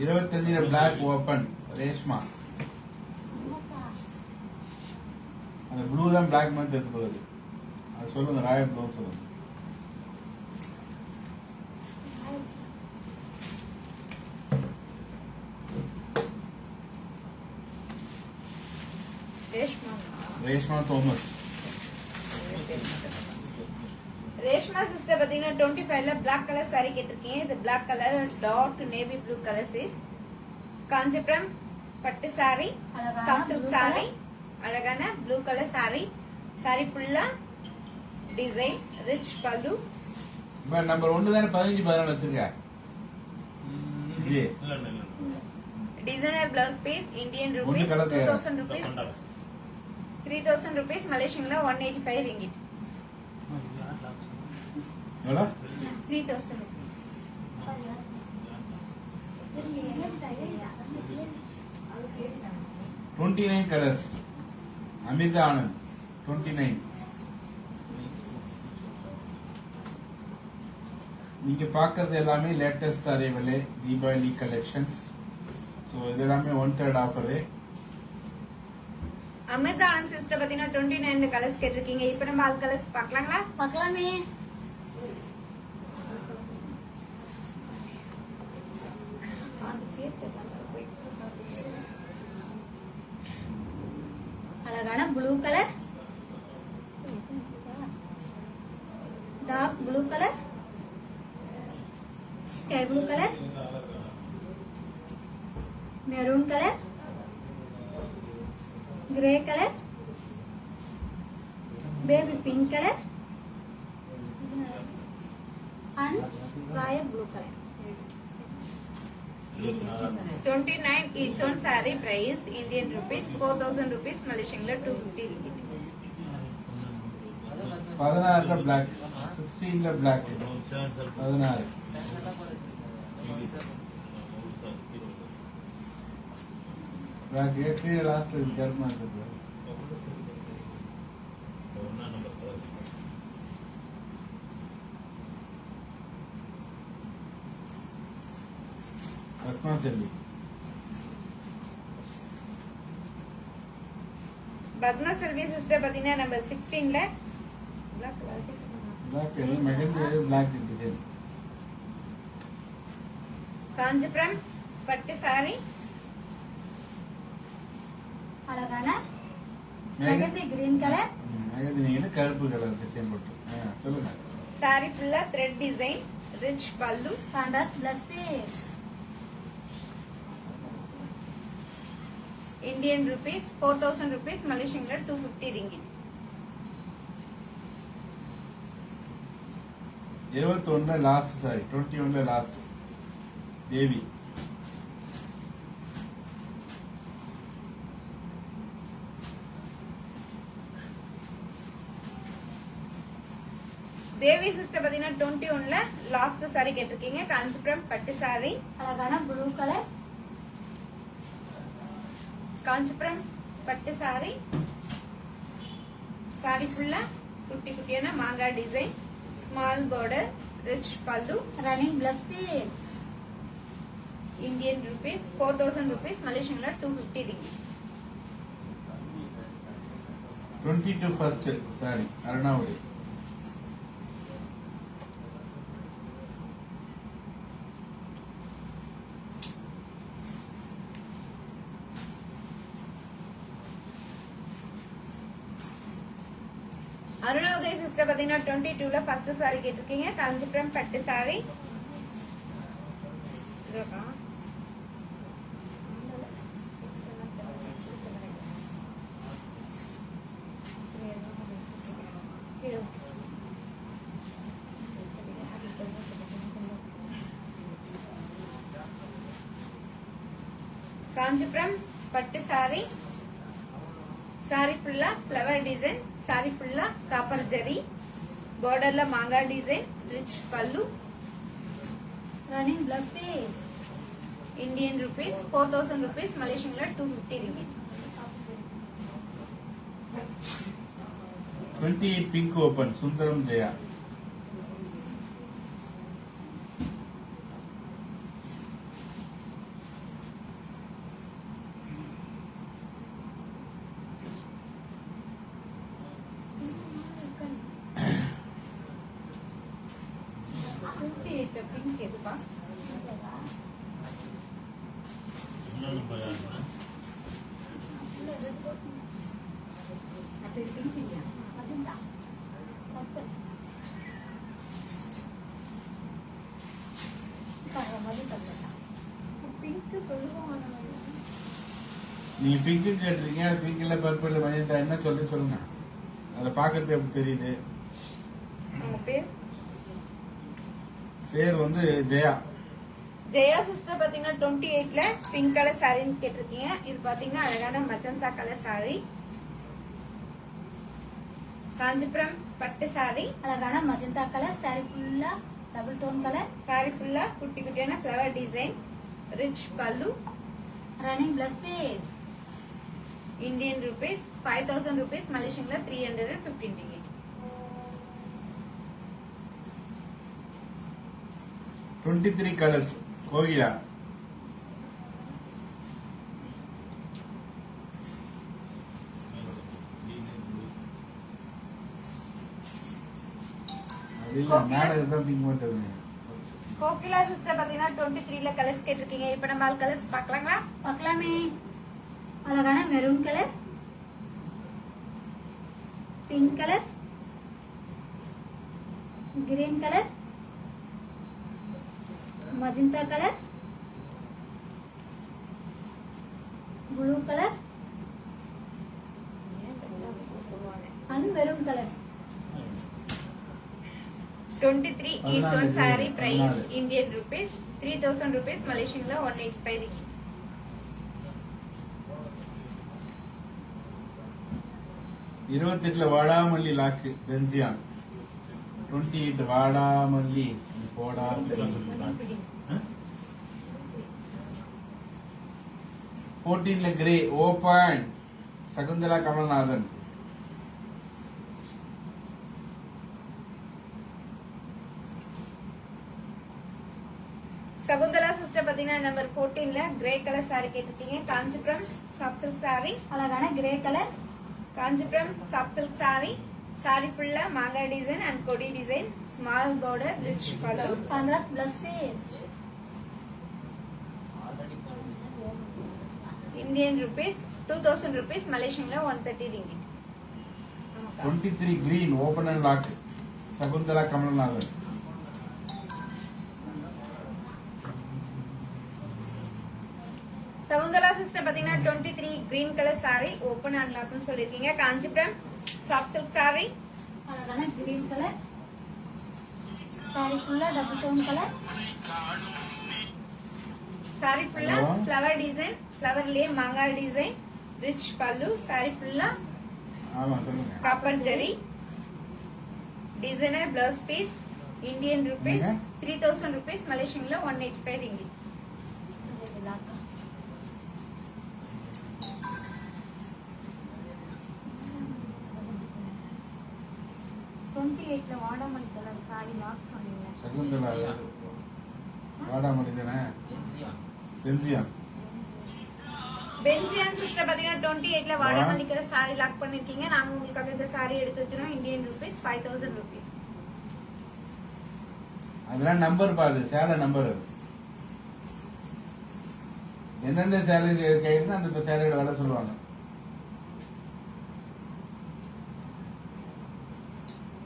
25 black open Reshma. அந்த ப்ளூ தான் பிளாக் மாதிரி எடுத்துக்கொள்ளுது. அது சொல்லுங்க, ராயல் ப்ளூ சொல்லுங்க. Reshma Reshma Thomas. Reshma sister பாத்தீங்கன்னா 25ல black colour saree கேட்டிருக்கீங்க. இது black colour dark navy blue colour சீஸ். காஞ்சிபுரம் பட்டு saree, அழகான சாஃப்ட் சில்க் blue saree, அழகான ப்ளூ கலர் saree. saree ஃபுல்லா டிசைன் ரிச் பல்லு. நம்பர் 1 தானே 15 14 வச்சிருக்க. இல்ல இல்ல இல்ல டிசைனர் பிளவுஸ் பீஸ் இந்தியன் ஒண்ணு ரூபீஸ் கலர் 2000 rupees 3000 rupees மலேசியன்ல 185 ringgit. எவ்வளோ? 3000 rupees. Twenty 29 colours. Amrita Anand 29. நீங்க பாக்குறது எல்லாமே latest arrival Deepavali collections. So இது எல்லாமே 1/3 ஆஃபரு. அமிர்தா ஆனந்த் சிஸ்டர் பாத்தீங்கன்னா 29 கலர்ஸ் கேட்டிருக்கீங்க. இப்போ நம்ம ஆல் கலர்ஸ் பார்க்கலாங்களா? பார்க்கலாமே. அழகான blue colour, dark blue colour, sky blue colour, maroon colour, grey colour, baby pink colour and royal blue color. 29 each one saree price Indian rupees 4000 rupees Malaysian 250 ringgit. 16ல black, 16ல black, 16. Black ஏற்றி last கர்மா இருக்கு. Padma Selvi. Padma Selvi sister பாத்தீங்கன்னா number 16ல black mehndi black design. Kanchipuram பட்டு saree அழகான mehndi green colour, mehndi நீங்க கருப்பு கலர் டிசைன் போட்டு சொல்லுங்க. saree ஃபுல்லா thread design rich pallu contrast plus piece. Indian rupees 4000 rupees Malaysian 250 ringgit. 21ல லாஸ்ட் சாரி, 21ல லாஸ்ட் தேவி. தேவி சிஸ்டர் பாத்தீங்கன்னா 21ல லாஸ்ட் saree கேட்டிருக்கீங்க. காஞ்சிபுரம் பட்டு saree, அழகான ப்ளூ கலர், காஞ்சிபுரம் பட்டு saree. saree ஃபுல்லா குட்டி குட்டியான மாங்காய் design, small border, rich pallu. Running blouse piece. Indian rupees 4000 rupees Malaysian 250 ringgit. 22 first sari Arunavathi. Arunodaya sister பாத்தீங்கன்னா 22ல ஃபர்ஸ்ட் saree கேட்டிருக்கீங்க. காஞ்சிபுரம் பட்டு saree. காஞ்சிபுரம் பட்டு saree. saree ஃபுல்லா ஃப்ளவர் டிசைன், saree ஃபுல்லா காப்பர் ஜரி, borderல மாங்காய் design, rich pallu. Running blouse piece. Indian rupees 4000 rupees Malaysian 250 ringgit. 28 pink open Sundaram Jaya. Pink எதுப்பா? பிங்க் இல்லையா மஜந்தா பர்பிள் மஜந்தா பிங்க் சொல்லுவாங்க நீங்க பிங்க் கேட்டிருக்கீங்க, பிங்க்ல பர்பிள் மஜந்தா என்ன சொல்லுங்க. அதை பாக்குறது எப்படி தெரியுது? உங்க பேர்? பேர் வந்து ஜெயா. ஜெயா சிஸ்டர் பாத்தீங்கன்னா 28ல பிங்க் கலர் சாரின்னு கேட்டிருக்கீங்க. இது பாத்தீங்கன்னா அழகான மஜந்தா கலர் சாரி, காஞ்சிபுரம் பட்டு சாரி. அழகான மஜந்தா கலர் சாரி ஃபுல்லா டபுள் டோன் கலர். சாரி ஃபுல்லா குட்டி குட்டியான flower design, rich pallu, running blouse piece. Indian rupees 5000 rupees, மலேசியன்ல 315 ringgit. 23 colours Kokila. Kokila sister பாத்தீங்கன்னா 23ல கலர்ஸ் கேட்டிருக்கீங்க. இப்ப நம்ம ஆல் கலர்ஸ் பார்க்கலாங்களா? பார்க்கலாமே. அழகான maroon colour, pink colour, green colour, magenta colour, blue colour and maroon colour. 23 each one saree price Indian rupees 3000 rupees, மலேசியன்ல 185 ringgit. இருபத்தெட்டுல வாடாமல்லி லாக்கு பென்சியான். 28 வாடாமல்லி போடா. 14ல grey open Shakuntala Kamalnathan. Shakuntala sister பாத்தீங்கன்னா நம்பர் 14ல கிரே கலர் saree கேட்டிருக்கீங்க. காஞ்சிபுரம் சாஃப்ட் சில்க் saree, அழகான grey colour, Kanchipuram soft silk saree. saree ஃபுல்லா மாங்கா டிசைன் அண்ட் கொடி design, small border, rich colour. Contrast plus piece. Indian rupees 2000 rupees, மலேசியன்ல 130 ringgit. 23 green open and lock Shakuntala Kamalnathan. Shakuntala sister பாத்தீங்கன்னா 23 green colour saree open and லாக்னு சொல்லிருக்கீங்க. Kanchipuram soft silk saree, அழகான green colour, sorry ஃபுல்லா double tone colour, saree ஃபுல்லா Hello. Flower design, ஃப்ளவர்லயே மாங்கா design, rich pallu. saree ஃபுல்லா ஆமா சொல்லுங்க. Copper zari, designer blouse piece. Indian rupees என்னங்க? 3000 rupees, மலேசியன்ல 185 ringgit. 28ல வாடாமல்லி கலர் சாரி லாக் சொன்னீங்க. சகுந்தலா வாடாமல்லி தானே பென்சியான். பென்சியான் சிஸ்டர் பாத்தீங்கன்னா 28ல வாடாமல்லி கலர் saree லாக் பண்ணிருக்கீங்க. நாங்க உங்களுக்காக இந்த saree எடுத்து வச்சிரோம். Indian rupees 5000 rupees. அதெல்லாம் நம்பர் பாரு, சேலை நம்பர். எந்தெந்த சேலை கையில அந்த சேலையோட விலை சொல்லுவாங்க.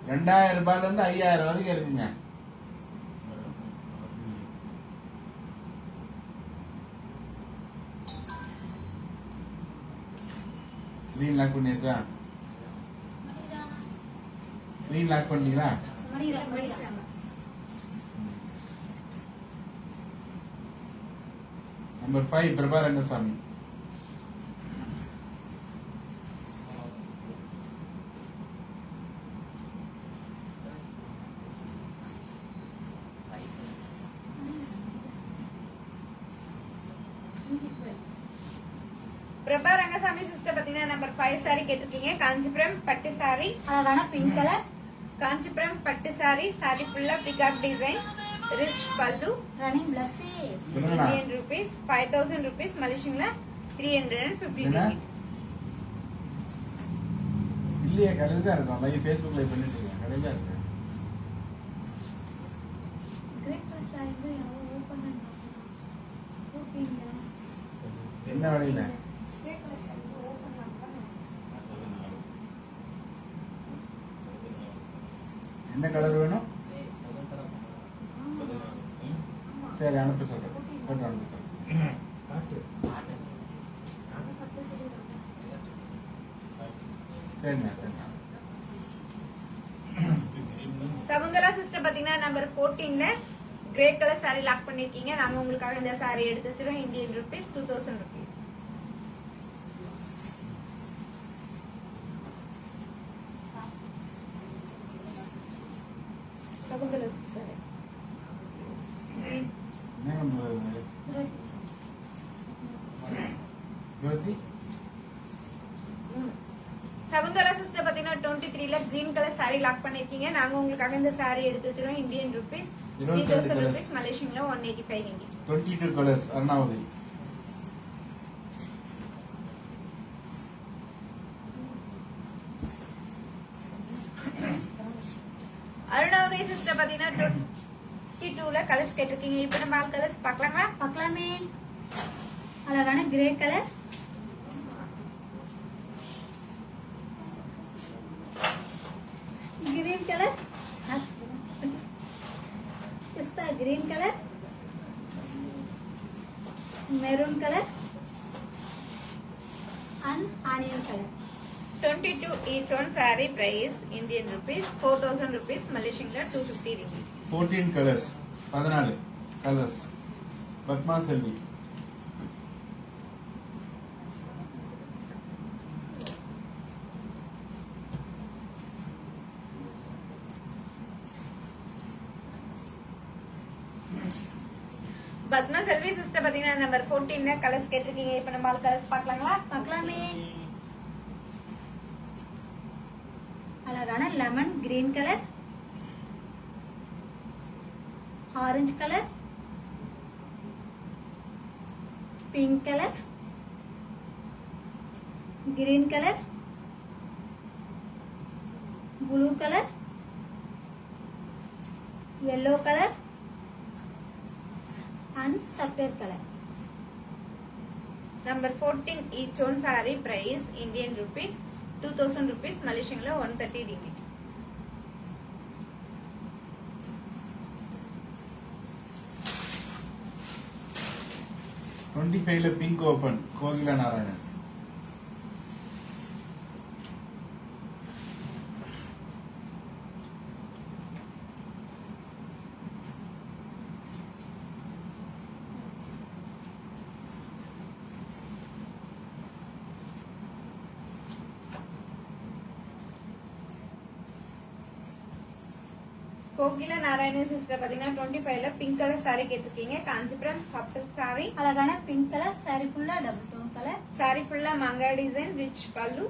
2000 ரூபாயில இருந்து 5000 வரைக்கும் இருக்குங்க. ஸ்க்ரீன் லாக் பண்ணியாச்சா? ஸ்க்ரீன் லாக் பண்ணீங்களா? நம்பர் 5 பிரபா ரங்கசாமி. பிரபா ரங்கசாமி சிஸ்டர் பாத்தீங்கன்னா நம்பர் 5 saree கேட்டிருக்கீங்க. காஞ்சிபுரம் பட்டு saree, அழகான பிங்க் கலர், காஞ்சிபுரம் பட்டு saree. saree ஃபுல்லா peacock design, rich pallu, running blouse piece. சொல்லுங்கண்ணா. இந்தியன் ருபீஸ் 5000 rupees, மலேசியன்ல 315 என்ன? ringgit. இல்லையே, கடையில் தான் இருக்கும். லைவ் ஃபேஸ்புக் லைவ் பண்ணிட்டு இருக்கேன். கடையில் தான் இருக்கு. கிரே கலர் சாரி ஓபன் பண்ணி ஓகேங்க. என்ன விலையில? கிரே கலர் saree open பண்ணலாம். என்ன கலர் வேணும்? முதல் தரம் சரி அனுப்ப சொல்றேன். போட்டு அனுப்ப சொல்றேன். சரிண்ணா சரிண்ணா. சகுந்தலா சிஸ்டர் பாத்தீங்கன்னா நம்பர் 14ல கிரே கலர் saree லாக் பண்ணிருக்கீங்க. நாங்க உங்களுக்காக இந்த saree எடுத்து வச்சிரோம். Indian rupees 2000 rupees. Shakuntala sister என்ன நம்பர்? ஜோதி சகுந்தலா சிஸ்டர் பாத்தீங்கன்னா 23ல கிரீன் கலர் saree லாக் பண்ணிருக்கீங்க. நாங்க உங்களுக்காக இந்த saree எடுத்து வச்சிரோம். Indian rupees 3000 rupees. மலேசியன்ல 185 ringgit. 22 colours Annavathi. Arunavathi sister பாத்தீங்கன்னா 22ல கலர்ஸ் கேட்டிருக்கீங்க. இப்போ நம்ம ஆல் கலர்ஸ் பார்க்கலாங்களா? பார்க்கலாமே. அழகான grey colour, green colour, pista green colour, maroon colour and onion colour. 22 each one saree price Indian rupees 4000 rupees. Malaysian 250 ringgit. 14 colours 14 colours. Padma Selvi. Padma Selvi sister பாத்தீங்கன்னா நம்பர் 14ல கலர்ஸ் கேட்டிருக்கீங்க. இப்போ நம்ம ஆல் கலர்ஸ் பார்க்கலாங்களா? பார்க்கலாமே. அழகான lemon green colour, orange colour, pink colour, green colour, blue colour, yellow colour and sapphire colour. Number 14 each one saree price Indian rupees 2000 rupees. Malaysian 130 ringgit. Twenty ஃபைவ்ல pink open Kokila Narayanan. Kokila Narayanan sister பாத்தீங்கன்னா 25ல pink colour saree கேட்டிருக்கீங்க. Kanchipuram soft saree. அழகான pink colour sorry ஃபுல்லா double tone colour, saree ஃபுல்லா மாங்கா design, rich pallu.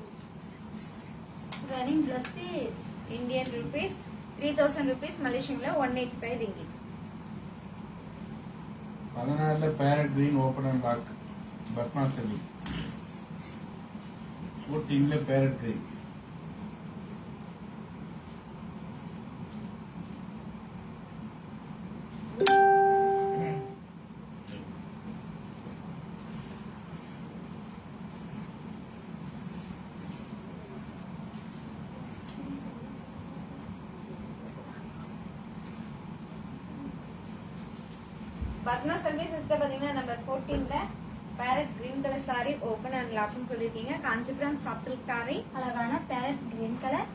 Running blouse piece. Indian rupees 3000 rupees. Malaysian 185 ringgit. 14ல parrot green open and lock Padma Selvi. 14ல parrot green. Padma Selvi sister பாத்தீங்கன்னா நம்பர் 14ல parrot green colour saree open and லாக்னு சொல்லிருக்கீங்க. Kanchipuram soft saree. அழகான parrot green colour,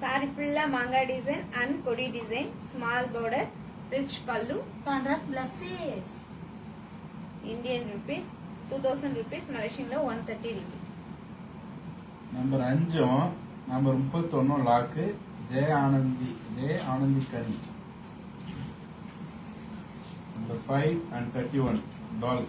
saree ஃபுல்லா மாங்கா design and கொடி design, small border, rich pallu. Contrast plus piece. Indian rupees 2000 rupees. Malaysian 130 ringgit. Number 5 number 31 lock Jaya Anandhi Ghani. Number 5 and 31 doll.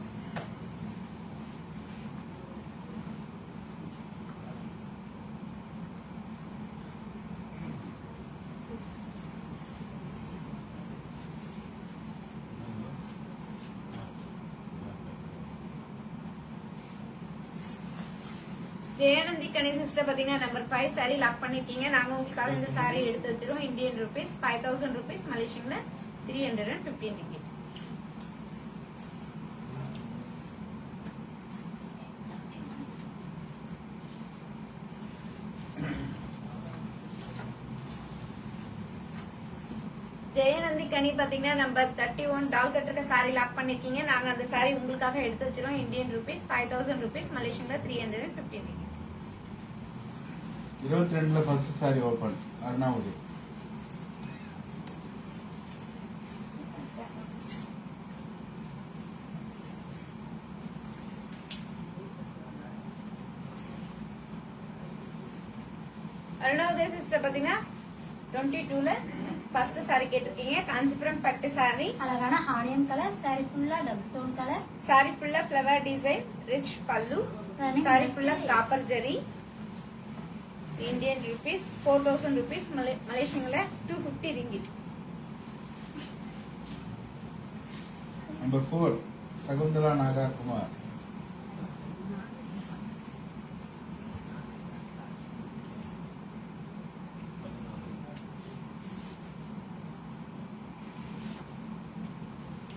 ஜெயானந்தி Kani sister பாத்தீங்கன்னா number 5 saree lock பண்ணிருக்கீங்க. நாங்க உங்களுக்காக இந்த saree எடுத்து வச்சிரோம். Indian rupees 5000 rupees. Malaysian 315 ringgit. ஜெயநந்தி கனி பாத்தீங்கன்னா number 31 டால் கட்டுற சாரி லாக் பண்ணிருக்கீங்க. நாங்க அந்த சாரி உங்களுக்காக எடுத்து வச்சிரோம். இந்தியன் ருபீஸ் 5000 ருபீஸ், மலேசியன்ல 315 ringgit. 22ல first sorry open Arunavudi. Arunavudaya sister பாத்தீங்கன்னா 22ல ஃபர்ஸ்ட் சாரி கேட்டிருக்கீங்க. காஞ்சிபுரம் பட்டு சாரி. அழகான ஆனியன் கலர் சாரி ஃபுல்லா டபுள் டோன் கலர். சாரி ஃபுல்லா flower design, rich pallu. Running sari blouse ஃபுல்லா piece. Copper zari. Indian rupees 4000 rupees, மலேசியன்ல 250 ringgit. நம்பர் 4 சகுந்தலா நாககுமார்.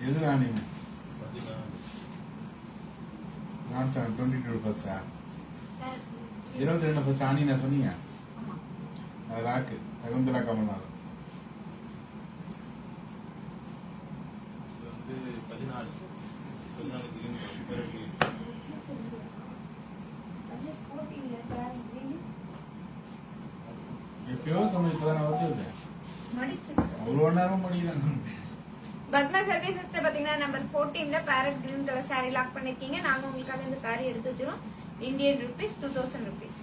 எது ராணிங்க? நான் 22 ஃபர்ஸ்டா? 22 ஃபர்ஸ்ட் ஆனி நான் சொன்னீங்க. அது ராக்கு சகுந்தலா கமல்நாதன். இது வந்து 14 green color, green. எப்பயோ சொன்ன இப்பதான் வருது. அவ்வளோ நேரம் படிக்கிறாங்க. பத்மா சர்வீஸ் சிஸ்டர் பாத்தீங்கன்னா நம்பர் 14ல parrot green colour sorry lock பண்ணிருக்கீங்க. நாங்க உங்களுக்காக இந்த சாரி எடுத்து வச்சிரோம். Indian rupees 2000 rupees.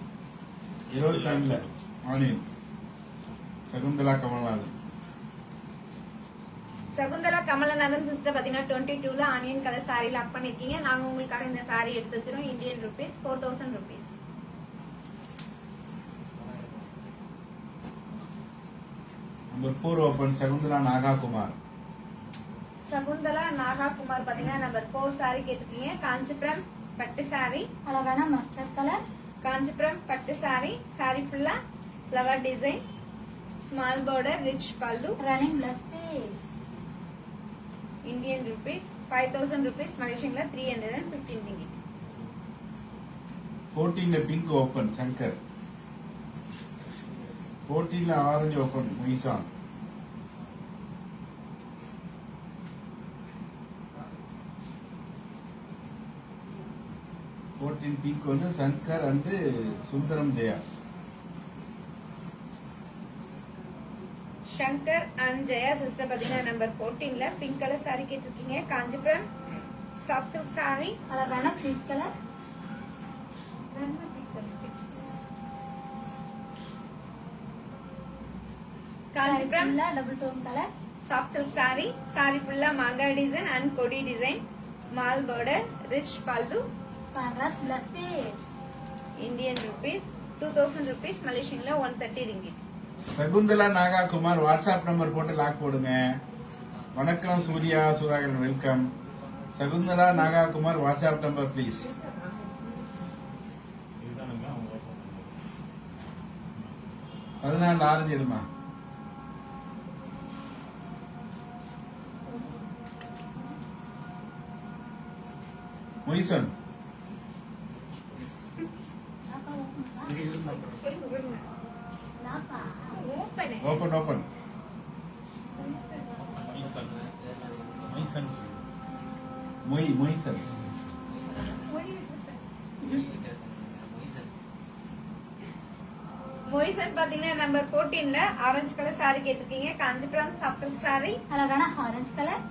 22ல ஆனியன் சகுந்தலா கமல்நாதன். சகுந்தலா கமலநாதன் சிஸ்டர் பாத்தீங்கன்னா 22ல ஆனியன் கலர் சாரி லாக் பண்ணிருக்கீங்க. நாங்க உங்களுக்காக இந்த சாரி எடுத்து வச்சிரோம். Indian rupees 4000 rupees. Number 4 open Shakuntala Nagakumar. Shakuntala Nagakumar பாத்தீங்கன்னா நம்பர் 4 சாரி கேட்டிருக்கீங்க. காஞ்சிபுரம் பட்டு சாரி. அழகான மஸ்டர்ட் கலர். காஞ்சிபுரம் பட்டு சாரி. சாரி ஃபுல்லா flower design, small border, rich pallu. Running blouse piece. Indian rupees 5000 rupees, மலேசியன்ல 315 ringgit. 14ல பிங்க் ஓபன் சங்கர். 14ல ஆரஞ்சு ஓபன் மொய்சான். 14 பிங்க் வந்து Shankar and Sundaram Jaya. Shankar and Jaya sister பாத்தீங்கன்னா நம்பர் 14ல பிங்க் கலர் சாரி கேட்டிருக்கீங்க. Kanchipuram soft silk sorry. அழகான பீச் கலர். காஞ்சிபுரம் ஃபுல்லா double tone colour. Soft silk sorry. Sorry ஃபுல்லா மாங்கா டிசைன் அண்ட் கொடி design, small border, rich pallu. Contrast plus piece. Indian rupees 2000 rupees, மலேசியன்ல 130 ringgit. Shakuntala Nagakumar WhatsApp number போட்டு lock போடுங்க. வணக்கம் Surya Suragan welcome. Shakuntala Nagakumar WhatsApp number please. இதுதானுங்க அவங்க 14 ஆரஞ்சு எடுமா. Moisan open open. மைசன் மொய்சன். மொய்சன் பாத்தீங்கன்னா நம்பர் 14ல ஆரஞ்சு கலர் சாரி கேட்டிருக்கீங்க. Kanchipuram soft silk sorry. அழகான ஆரஞ்சு கலர்.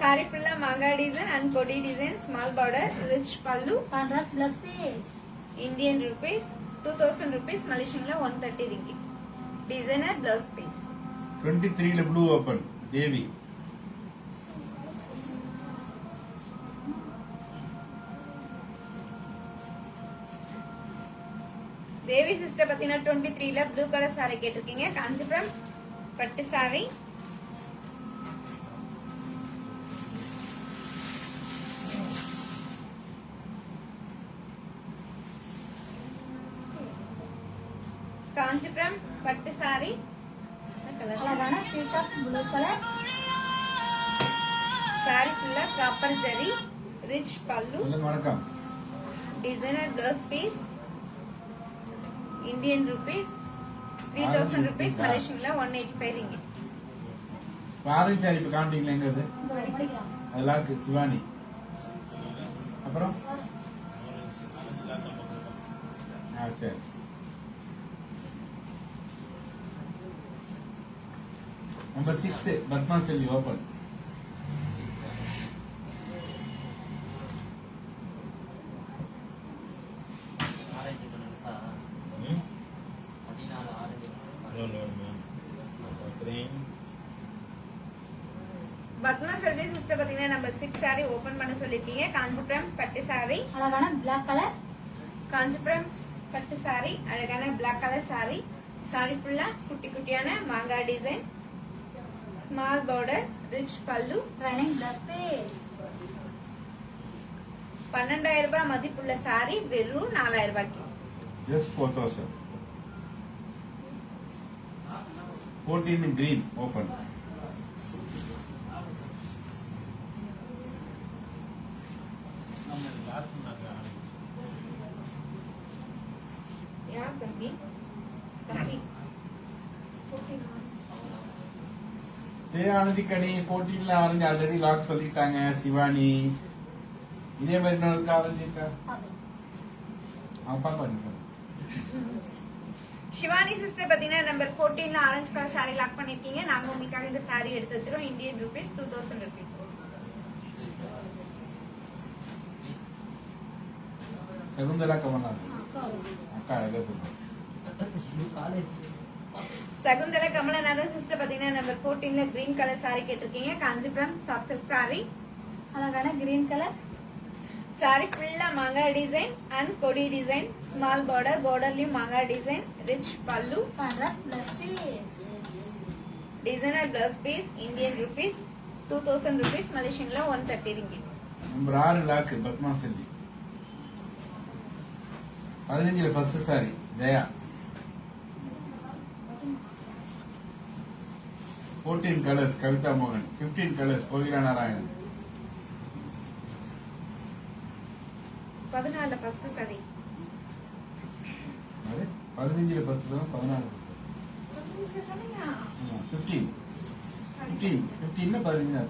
சாரி ஃபுல்லா மாங்கா டிசைன் அண்ட் கொடி design, small border, rich pallu. Contrast plus piece. Indian rupees 2000 rupees, மலேசியன்ல 130 ringgit. Designer blouse piece. 23ல blue open Devi. Devi sister பாத்தீங்கன்னா 23ல ப்ளூ கலர் சாரி கேட்டிருக்கீங்க. காஞ்சிபுரம் பட்டு சாரி. காஞ்சிபுரம் பட்டு சாரி. அழகான பீகாக் ப்ளூ கலர். சாரி ஃபுல்லா காப்பர் ஜரி, ரிச் பல்லு. சொல்லுங்க வணக்கம். Designer blouse piece. Indian rupees 3000 rupees, மலேசியன்ல 185 ringgit. ஆரஞ்சு சாரி இப்ப காமிட்டீங்களா எங்க அது? அதெல்லாம் சிவானி. அப்புறம் சரி. Number 6 Padma Selvi open. Orange colour இருக்கா? 14 ஆரஞ்சு பத்மா செல்வி சிஸ்டர் பாத்தீங்கன்னா நம்பர் 6 சாரி ஓபன் பண்ண சொல்லிருக்கீங்க. காஞ்சிபுரம் பட்டு சாரி, அழகான பிளாக் கலர். காஞ்சிபுரம் பட்டு சாரி, அழகான பிளாக் கலர் சாரி. சாரி ஃபுல்லா குட்டி குட்டியான மாங்காய் design, small border, rich pallu. Running blouse piece. 12,000 ரூபாய் மதிப்புள்ள சாரி வெறும் 4,000 ரூபாய்க்கு. Just 4,000. 14 green open. யார் தம்பி? தம்பி ஆனந்திக்கணி 14ல ஆரஞ்சு ஆல்ரெடி லாக் சொல்லிட்டாங்க. சிவானி இதே மாதிரி இன்னொரு ஆரஞ்சு இருக்கா? அவங்க பாக்க சிவானி சிஸ்டர் பாத்தீங்கன்னா நம்பர் 14ல ஆரஞ்சு கலர் சாரி லாக் பண்ணிருக்கீங்க. நாங்க உங்களுக்காக இந்த சாரி எடுத்து வச்சிரோம். Indian rupees 2000 rupees. Shakuntala Kamala அக்கா அழகா சொல்லுங்க. காலேஜ் சகுந்தலா கமலநாதன் சிஸ்டர் பாத்தீங்கன்னா நம்பர் 14ல கிரீன் கலர் சாரி கேட்டிருக்கீங்க. காஞ்சிபுரம் சாஃப்ட் சில்க் சாரி, அழகான கிரீன் கலர். சாரி ஃபுல்லா மாங்காய் டிசைன் அண்ட் கொடி டிசைன், ஸ்மால் பார்டர், பார்டர்லயும் மாங்காய் design, rich pallu, contrast plus piece. Designer blouse piece. Indian rupees 2000 rupees, மலேசியன்ல 130 ringgit. Number 6 lock Padma Selvi. 15ல ஃபர்ஸ்ட் சாரி ஜெயா. 14 கலர்ஸ் கவிதா மோகன். 15 கலர்ஸ் கோகிலா நாராயணன். 14ல ஃபர்ஸ்ட் சாரி. 15ல ஃபர்ஸ்ட் சாரி 14. 15ல 15.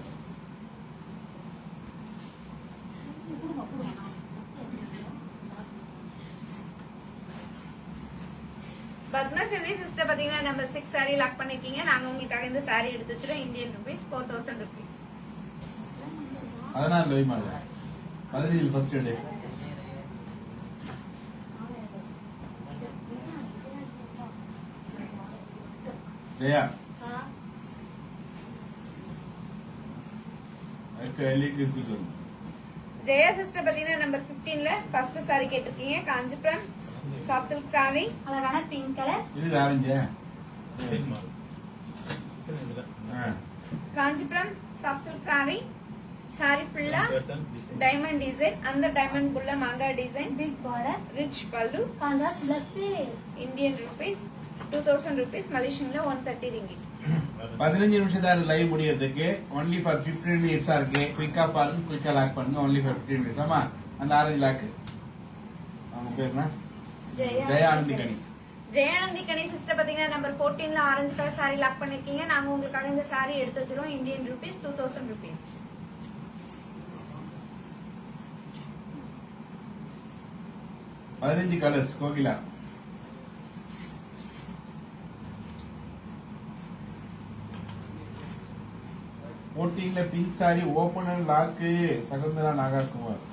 பத்மா செல்வி சிஸ்டர் பாத்தீங்கன்னா நம்பர் 6 சாரி லாக் பண்ணிருக்கீங்க. நாங்க உங்களுக்காக இந்த சாரி எடுத்து வச்சிரோம். Indian rupees 4000 rupees. 16 லோய் மாலை. 15ல first day Jaya. Jaya sister பாத்தீங்கன்னா நம்பர் 15ல ஃபர்ஸ்ட் சாரி கேட்டிருக்கீங்க. காஞ்சிபுரம் சாஃப்ட் சில்க் சாரி, அழகான பிங்க் கலர். இது orange. Kanchipuram soft silk sorry. Sorry ஃபுல்லா டைமண்ட் டிசைன், அந்த டைமண்ட் குள்ள மாங்காய் design, big border, rich pallu, contrast plus piece. Indian rupees 2000 rupees, மலேசியன்ல 130 ரிங்கிட். 15 நிமிஷம் தான் லைவ் முடியறதுக்கு. ஒன்லி ஃபார் 15 மினிட்ஸா இருக்கு. குயிக்கா பாருங்க, குயிக்கா லாக் பண்ணுங்க. Only for 15 minutes. ஆமா, அந்த ஆரஞ்சு லாக் அவங்க பேர் என்ன? ஜெயா ஆனந்திகணி. ஜெயானந்தி கணி சிஸ்டர் பாத்தீங்கன்னா நம்பர் 14ல ஆரஞ்சு கலர் சாரி லாக் பண்ணிருக்கீங்க. நாங்க உங்களுக்காக இந்த சாரி எடுத்து வச்சிரோம். Indian rupees 2000 rupees. 15 colours Kokila. போட்டியில pink sari open or lock Shakuntala Nagarkumar.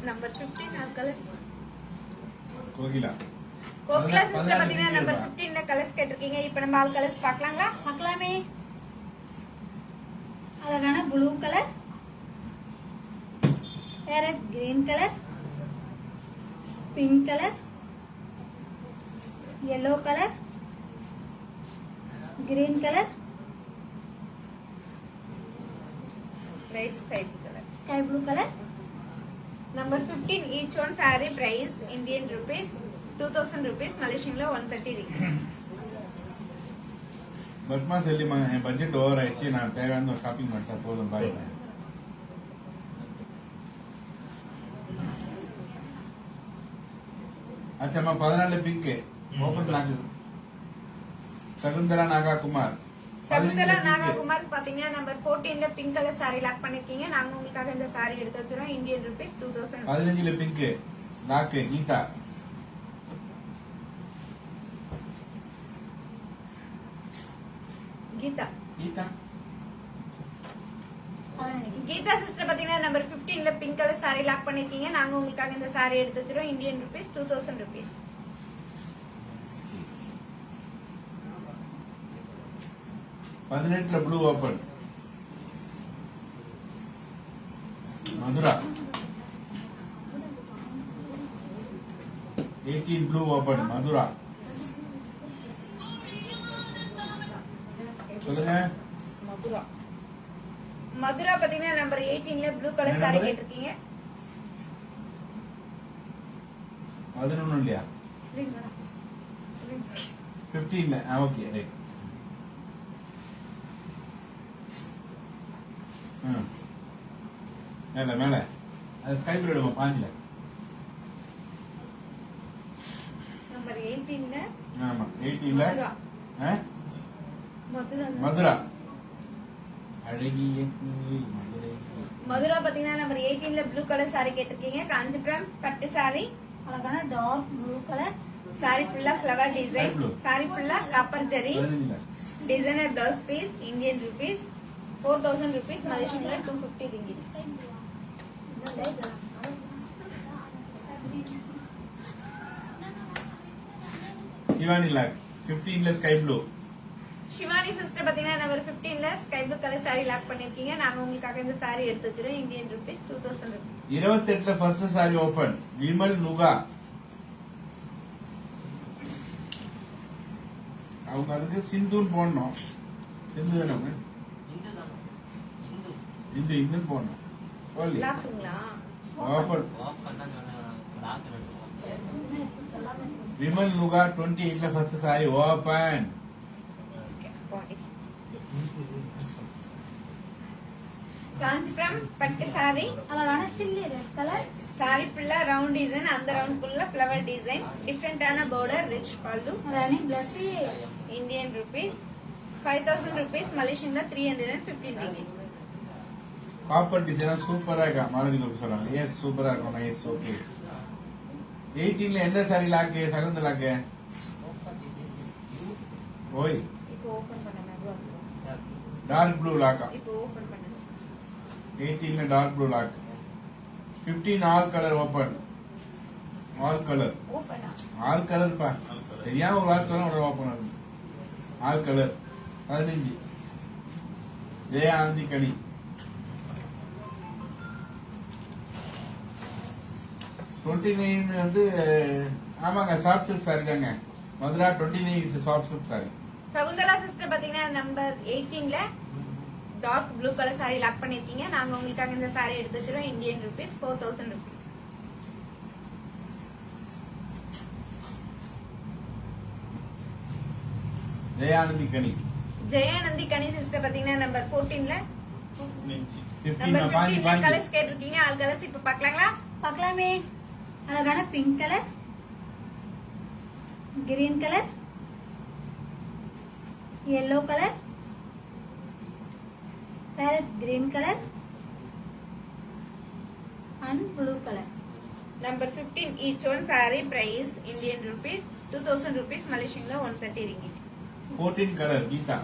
Number 15 colour Kokila. Kokila sister பாத்தீங்கன்னா நம்பர் 15ல கலர்ஸ் கேட்டிருக்கீங்க. இப்போ நம்ம ஆல் கலர்ஸ் பார்க்கலாங்களா? பார்க்கலாமே. அழகான ப்ளூ கலர், வேற green colour, pink colour, yellow colour, green colour, rice type colour. Sky blue colour. Number 15, each one saree price Indian rupees 2000 rupees, Malaysian la 130 ringgit. Padma Sellima, என் budget over ஆயிடுச்சு. நான் தேவையான ஒரு shopping பண்ணிட்டா போதும். Bye. Achamma 14 pink open lock. Shakuntala Nagakumar. Shakuntala Nagakumar பாத்தீங்கன்னா number 14ல pink colour sorry lock பண்ணிருக்கீங்க. நாங்க உங்களுக்காக இந்த சாரி எடுத்து வச்சிரோம். Indian rupees 2000. 15 pink lock Geetha. Geetha Geetha Geetha sister பாத்தீங்கன்னா நம்பர் 15ல பிங்க் கலர் சாரி லாக் பண்ணிருக்கீங்க. நாங்க உங்களுக்காக இந்த சாரி எடுத்து வச்சிரோம். Indian rupees 2000 rupees. 18ல blue open Mathura. 18 blue open Mathura. சொல்லுங்க. மதுரா மதுரா பாத்தீங்கன்னா நம்பர் 18ல ப்ளூ கலர் என்ன சாரி number? கேட்டிருக்கீங்க. 11 இல்லையா? 15ல ஓகே ரைட். மேல மேல அது ஸ்கை ப்ளூ எடுமா 5ல. நம்பர் 18ல ஆமா 18ல மதுரா. மதுரா மதுரா. அழகிய பூவே மதுரை. மதுரா பாத்தீங்கன்னா நம்பர் 18ல ப்ளூ கலர் சாரி கேட்டிருக்கீங்க. காஞ்சிபுரம் பட்டு சாரி. அழகான டார்க் ப்ளூ கலர். சாரி ஃபுல்லா flower design. Sky blue. Sari ஃபுல்லா காப்பர் ஜரி. 15ல designer blouse piece. Indian rupees 4000 rupees. மலேசியன்ல 250 ringgit. சிவானி லாக் 15ல ஸ்கை ப்ளூ. சிவானி சிஸ்டர் பாத்தீங்கன்னா நம்பர் 15ல sky blue colour sorry lock பண்ணிருக்கீங்க. நாங்க உங்களுக்காக இந்த சாரி எடுத்து வச்சிரோம். Indian rupees 2000 rupees. 28ல ஃபர்ஸ்ட் சாரி ஓபன் விமல் நுகா. அவங்க அதுக்கு சிந்துன்னு போடணும். சிந்து தானே இந்து தான். இந்து. இந்து இந்துன்னு போடணும். சொல்லி லாக்குங்களா? ஓபன் வாக் பண்ணா லாக் எடுத்துவோம். விமல் நுகா 28ல ஃபர்ஸ்ட் சாரி ஓபன். காஞ்சிபுரம் பட்டு சாரி. அழகான சில்லி ரெட் கலர். சாரி ஃபுல்லா ரவுண்ட் டிசைன். அந்த ரவுண்ட் ஃபுல்லா ஃப்ளவர் டிசைன். டிஃபரெண்டான border. Rich pallu. Running blouses. Indian rupees 5000 rupees. மலேசியன்ல 315 ringgit. காப்பர் டிசைன் சூப்பரா இருக்கா மாலதி லோக் சொல்றாங்க. எஸ் சூப்பரா இருக்கும். Nice okay. 18ல எந்த சாரி லாக் சகுந்த லாக் ஓய் இப்போ ஓபன் பண்ணேன். டார்க் ப்ளூ லாக்கா. இப்போ ஓபன் பண்ணேன். 18ல dark blue lock. 15 all colour open. All colour ஓபனா? ஆல் கலர் பா. தெரியாம ஒரு வார்த்தை சொன்னா உடனே ஓபன் ஆகுது. ஆல் கலர் 15 ஜெயானந்தி கனி. 29 வந்து ஆமாங்க சாஃப்ட் சில்க் சாரி தாங்க. Mathura 29 soft silk sari. Shakuntala sister பாத்தீங்கன்னா நம்பர் 18ல dark blue colour sorry lock பண்ணிருக்கீங்க. நாங்க உங்களுக்காக இந்த சாரி எடுத்து வச்சிரோம். Indian rupees 4000 rupees. Jayanandhi Kani. Jayanandhi கனி சிஸ்டர் பாத்தீங்கன்னா நம்பர் 14ல 15 நம்பர் பாஞ்சி 15ல பாஞ்சி கலர்ஸ் கேட்டிருக்கீங்க. ஆல் கலர்ஸ் இப்ப பார்க்கலாங்களா? பார்க்கலாமே. அழகான pink colour. Green colour. yellow colour. Parrot green colour. And blue colour. Number 15 each one saree price Indian rupees 2000 rupees. மலேசியன்ல 130 ringgit. 14 கலர் கீதா.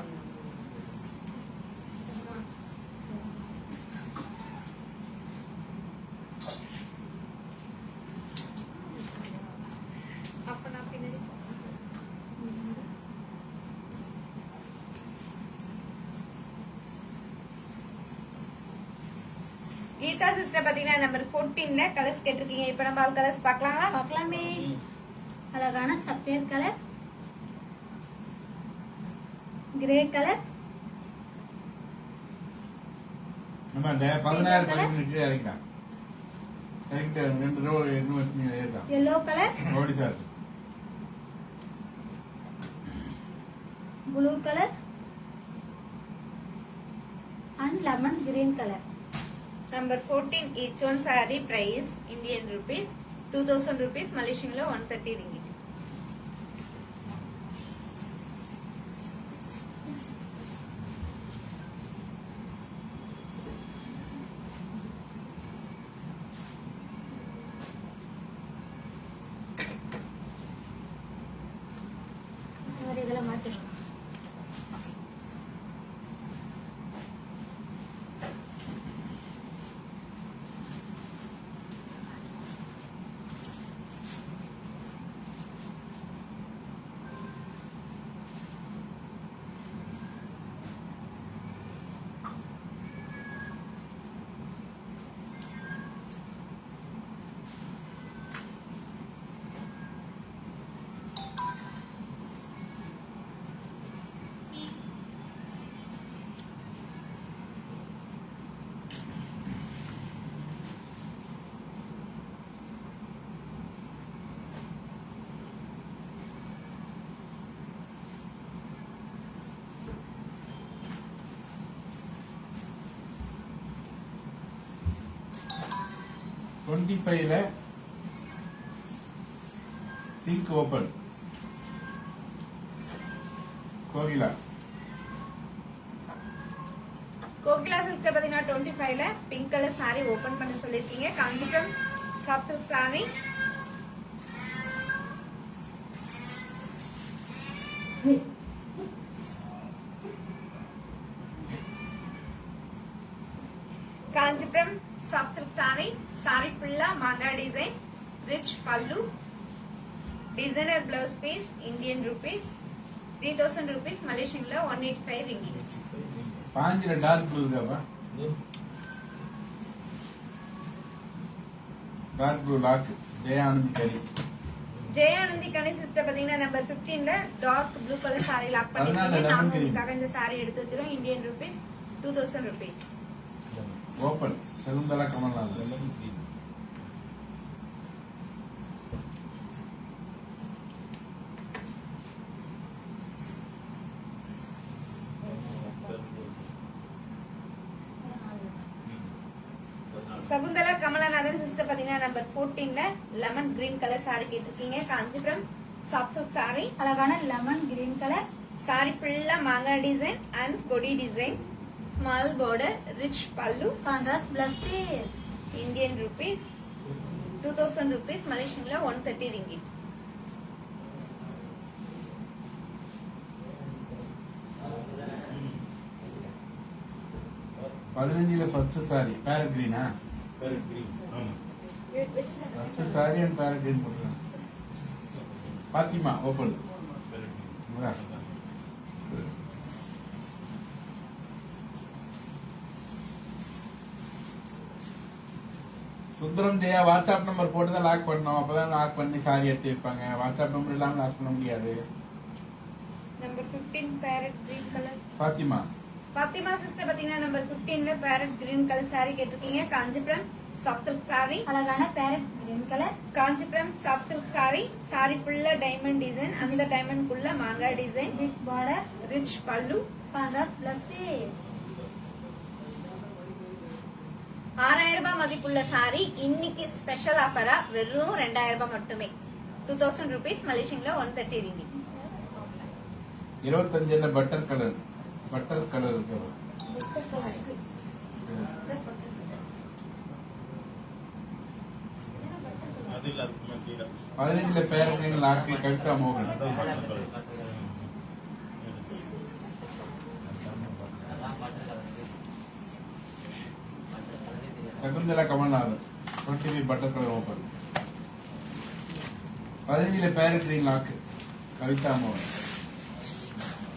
அப்ப நான் பின்னாடி கீதா சிஸ்டர் பாத்தீங்கன்னா நம்பர் 14ல கலர்ஸ் கேட்டிருக்கீங்க. இப்ப நம்ம ஆல் கலர்ஸ் பார்க்கலாங்களா? பார்க்கலாமே. அழகான சஃபேர் கலர். Grey colour. நம்ம அந்த 16 பதினெட்டு இறக்கலாம். கரெக்ட் 2 ரோ இன்னும் வச்சு ஏறலாம். yellow colour. ஓடி sir. Blue colour. And lemon green colour. Number 14 each one saree price Indian rupees 2000 rupees, Malaysian la 130 ringgit. இதெல்லாம் மாத்திடும். டுவெண்ட்டி ஃபைவ்ல pink open Kokila. Kokila sister பாத்தீங்கன்னா 25 ல பிங்க் கலர் saree ஓபன் பண்ண சொல்லிருக்கீங்க. Kanchipuram soft silk saree. Kanchipuram soft silk saree. saree ஃபுல்லா மாங்கா design, rich pallu, designer blouse piece, Indian rupees, 3000 rupees, Malaysian la 185 ringgit. பாஞ்சில டார்க் ப்ளூ இருக்காப்பா. Dark blue lock Jayanandhi Kari. Jayanandhi Kani sister பாத்தீங்கன்னா number 15 ல dark blue colour saree lock பண்ணிருக்கீங்க. அதனால நாம lemon green. உங்களுக்காக இந்த saree எடுத்து வச்சிரோம். Indian rupees 2000 rupees. Open Shakuntala Kamalnath. Shakuntala Kamalanathan sister பாத்தீங்கன்னா நம்பர் 14 ல லெமன் கிரீன் கலர் saree கேட்டிருக்கீங்க. Kanchipuram soft silk saree. அழகான லெமன் கிரீன் கலர். saree ஃபுல்லா மாங்கா டிசைன் அண்ட் கொடி design, small border, rich pallu, contrast plus piece. Indian rupees 2000 rupees, Malaysian la 130 ringgit. பதினஞ்சுல first saree parrot கிரீனா. First saree and parrot green போட்டுருக்காங்க. Fathima open. Sundaram Jaya WhatsApp number போட்டு தான் lock பண்ணோம். அப்பதான் லாக் பண்ணி சாரி எடுத்து வைப்பாங்க. வாட்ஸ்அப் நம்பர் இல்லாம லாக் பண்ண முடியாது. Number 15 parrot green color. Fathima Fathima sister பாத்தீங்கன்னா நம்பர் 15 ல parrot green color saree கேட்டிருக்கீங்க. Kanchipuram soft silk saree. அழகான parrot green colour. Kanchipuram soft silk saree. saree ஃபுல்லா டைமண்ட் டிசைன், அந்த டைமண்ட் குள்ள மாங்கா design, big border, rich pallu, contrast plus piece. 6000 ரூபாய் மதிப்புள்ள saree இன்னைக்கு ஸ்பெஷல் ஆஃபரா வெறும் 2000 ரூபாய் மட்டுமே. 2000 rupees, Malaysian la 130 ringgit. 25 butter colour. Butter colour இருக்கு. அது இல்ல அதுக்கு கீழே 15 பேரட் லாக்கு கவிதா மோகன். Shakuntala Kamalnathan 25 butter colour open. 15 parrot green lock Kavitha மோகன்.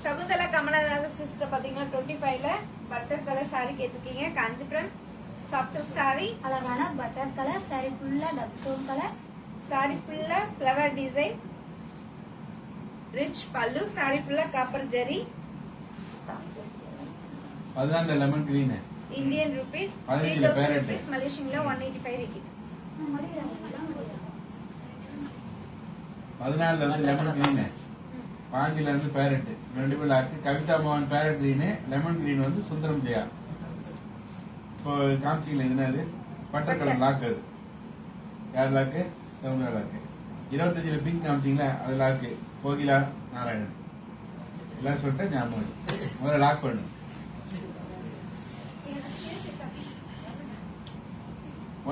சகுந்தலா கமலநாதன் சிஸ்டர் பாத்தீங்கன்னா 25 ல பட்டர் கலர் saree கேட்டிருக்கீங்க. Kanchipuram soft silk saree. அழகான பட்டர் கலர் சாரி ஃபுல்லா டப் டோன் கலர். saree ஃபுல்லா flower design, rich pallu, saree ஃபுல்லா காப்பர் ஜெரி, 14 lemon green. Indian rupees 15 parrot. rupees, Malaysian la 185 ringgit. 14 வந்து lemon green, 5 வந்து பேரட். ரெண்டு பேர் லாக்கு கவிதா மோகன் பேரட் கிரீன், லெமன் கிரீன் வந்து சுந்தரம் ஜெயா. இப்போ காமிச்சிங்களா என்னது பட்டர் கலர் லாக்கு. அது யார் லாக்கு? சௌமியா லாக்கு 25ல பிங்க் காமிச்சிங்களா அது லாக்கு கோகிலா நாராயணன் எல்லாம் சொல்லிட்டு ஞாபகம் வரும். முதல்ல லாக் பண்ணு.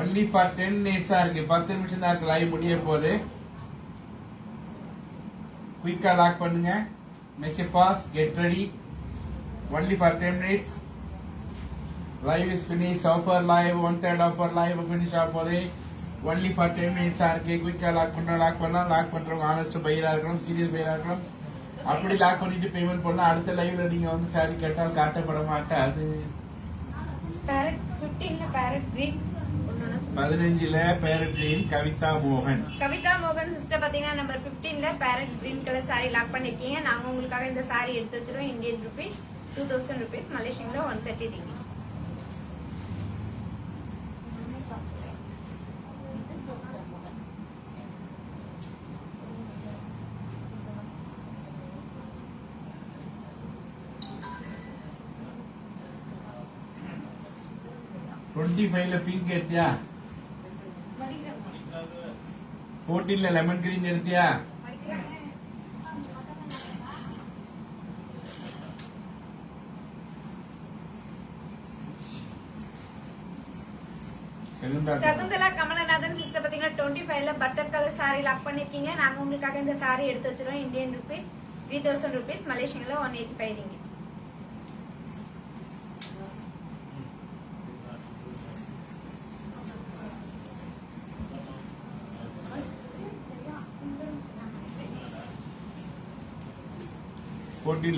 ஒன்லி ஃபார் 10 மினிட்ஸா இருக்கு. 10 நிமிஷம் தான் இருக்கு. லைவ் முடிய போகுது. குயிக்கா லாக் பண்ணுங்க. Make it fast. Get ready. Only for 10 minutes. Live is finish. Offer live 1/3 offer live finish ஆக போகுது. ஒன்லி ஃபார் 10 மினிட்ஸா இருக்கு. குயிக்கா லாக் பண்றோம். லாக் பண்ணலாம். லாக் பண்றவங்க ஆனஸ்ட் பையரா இருக்கணும், சீரியஸ் பையரா இருக்கணும். அப்படி லாக் பண்ணிட்டு பேமெண்ட் பண்ணா அடுத்த லைவ்ல நீங்க வந்து சாரி கேட்டால் காட்டப்பட மாட்டாது. பேரட் 15ல பேரட் கிரீன் 15ல பேரட் கிரீன் கவிதா மோகன். கவிதா மோகன் சிஸ்டர் பாத்தீங்கன்னா நம்பர் 15ல parrot green colour sorry lock பண்ணிருக்கீங்க. நாங்க உங்களுக்காக இந்த சாரி எடுத்து வச்சிருவோம். இந்தியன் ருபீஸ் 2000 ருபீஸ், மலேசியன்ல 130 ringgit. டுவெண்ட்டி ஃபைவ்ல பிங்க் எடுத்தியா? 14ல லெமன் கிரீன் எடுத்தியா? சகுந்தலா கமலநாதன் சிஸ்டர் பாத்தீங்கன்னா 25ல பட்டர் கலர் சாரி லாக் பண்ணிருக்கீங்க. நாங்க உங்களுக்காக இந்த சாரி எடுத்து வச்சிருவோம். இந்தியன் ருபீஸ் 3000 ருபீஸ், மலேசியன்ல 185 ringgit.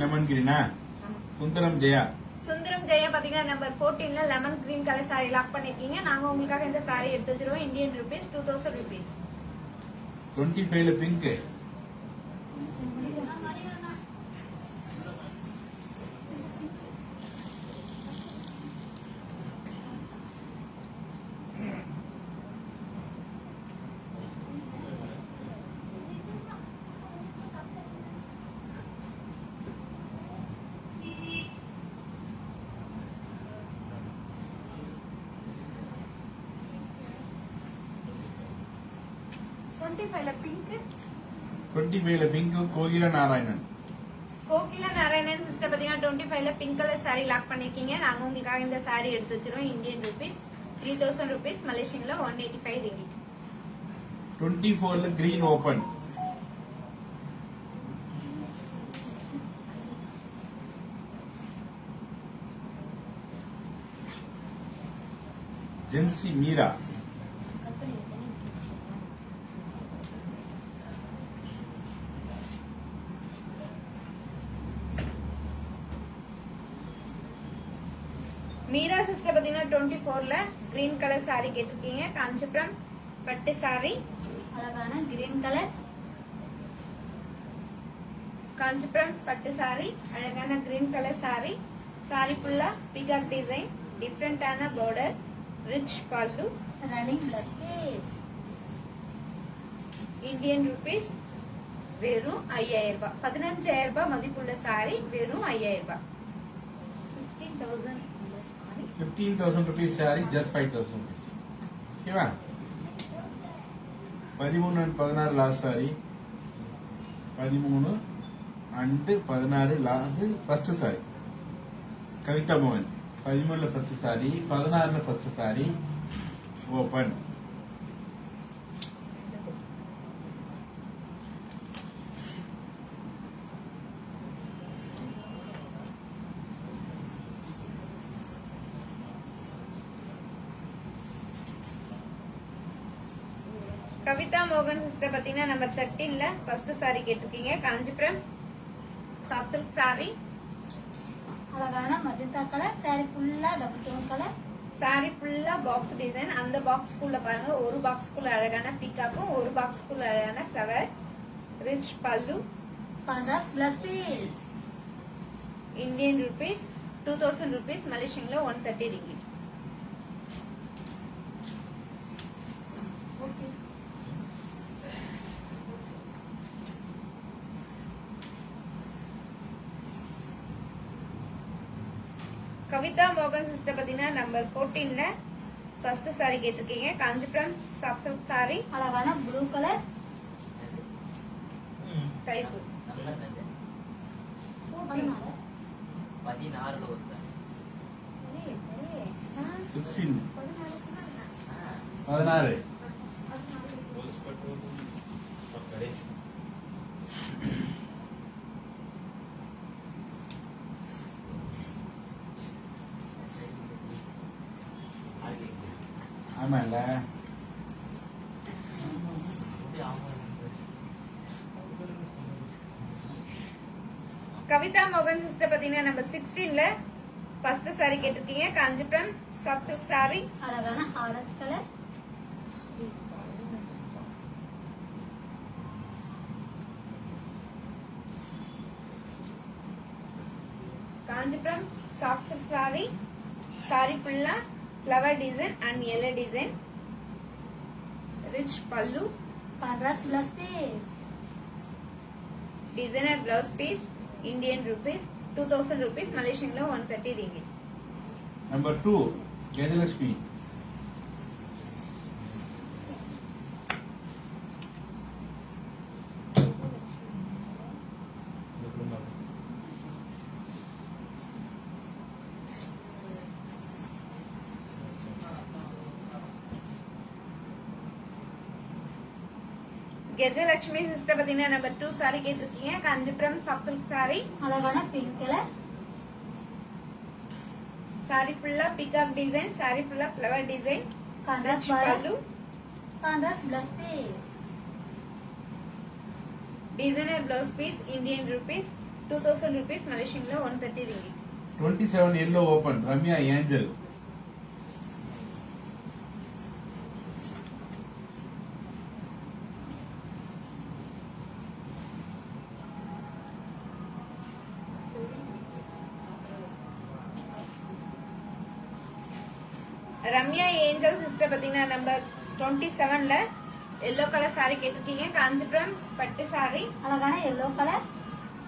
லெமன் கிரீனா? சுந்தரம் ஜெயா. சுந்தரம் ஜெயா பாத்தீங்கன்னா நம்பர் 14ல lemon green colour sorry lock பண்ணிருக்கீங்க. நாங்க உங்களுக்காக இந்த சாரி எடுத்து வச்சிருவோம். Indian rupees 2000 rupees. 25ல பிங்க். கோகிலா நாராயணன். கோகிலா நாராயணன் சிஸ்டர் பாத்தீங்கன்னா 25ல பிங்க் கலர் சாரி லாக் பண்ணிருக்கீங்க. நாங்க உங்களுக்காக இந்த சாரி எடுத்து வச்சிருவோம். இந்தியன் ருபீஸ் 3000 ருபீஸ், மலேசியன்ல 185 ringgit. 24ல green open. Jency Meera. Meera sister பாத்தீங்கன்னா 24ல கிரீன் கலர் சாரி கேட்டிருக்கீங்க. காஞ்சிபுரம் பட்டு சாரி, அழகான கிரீன் கலர். காஞ்சிபுரம் பட்டு சாரி, அழகான கிரீன் கலர் சாரி. சாரி ஃபுல்லா பிகாக் டிசைன், டிஃப்ரெண்டான border, rich pallu, running blouse piece. Indian rupees வெறும் 5000 ரூபாய். 15000 ரூபாய் மதிப்புள்ள சாரி வெறும் 5000 ரூபாய். 15,000 15,000 rupees saree, just 5,000 rupees. ஓகேவா? 13 and 16 last saree. 13 and 16 last first saree. Kavitha மோகன். 13ல ஃபர்ஸ்ட் சாரி, 16ல ஃபர்ஸ்ட் சாரி ஓபன். கவிதா மோகன் சிஸ்டர் பாத்தீங்கன்னா நம்பர் 13ல ஃபர்ஸ்ட் சாரி கேட்டிருக்கீங்க. காஞ்சிபுரம் சாஃப்ட் சில்க் சாரி, அழகான மஜந்தா கலர். சாரி ஃபுல்லா டபுள் டோன் கலர். சாரி ஃபுல்லா பாக்ஸ் டிசைன். அந்த பாக்ஸ்க்குள்ள பாருங்க, ஒரு பாக்ஸ்க்குள்ள அழகான பீகாக்கும், ஒரு பாக்ஸ்க்குள்ள அழகான flower, rich pallu, 15 plus piece. Indian rupees 2000 rupees, மலேசியன்ல 130 ringgit. கவிதா மோகன் சிஸ்டர் பாத்தீங்கன்னா நம்பர் 14ல ஃபர்ஸ்ட் சாரி கேட்டிருக்கீங்க காஞ்சிபுரம் சாஃப்ட் சில்க் சாரி அழகான blue colour sky blue. Number என்னது? 16 16 ஒரு சார். சரி சரி 16 16 சொன்னாங்க. 16 ஆமா இல்ல இது ஆமா. கவிதா மோகன் சிஸ்டர் பாத்தீங்கன்னா நம்பர் 16ல ஃபர்ஸ்ட் சாரி கேட்டிருக்கீங்க காஞ்சிபுரம் சாஃப்ட் சில்க் சாரி அழகான orange colour Kanchipuram soft silk sorry sorry ஃபுல்லா flower design and yellow design rich pallu contrast plus piece designer blouse piece Indian rupees 2000 rupees மலேசியன்ல 130 ringgit. Number 2 Gajalakshmi Gajalakshmi sister பாத்தீங்கன்னா number 2 sorry கேட்டிருக்கீங்க Kanchipuram soft silk sorry அழகான pink colour sorry ஃபுல்லா peacock design saree ஃபுல்லா flower design contrast pallu contrast plus piece designer blouse piece Indian rupees 2000 rupees மலேசியன்ல 130 ringgit. 27 yellow open Ramya Angel Ramya Angel sister பாத்தீங்கன்னா number 27ல yellow colour sorry கேட்டிருக்கீங்க காஞ்சிபுரம் பட்டு sorry அழகான yellow colour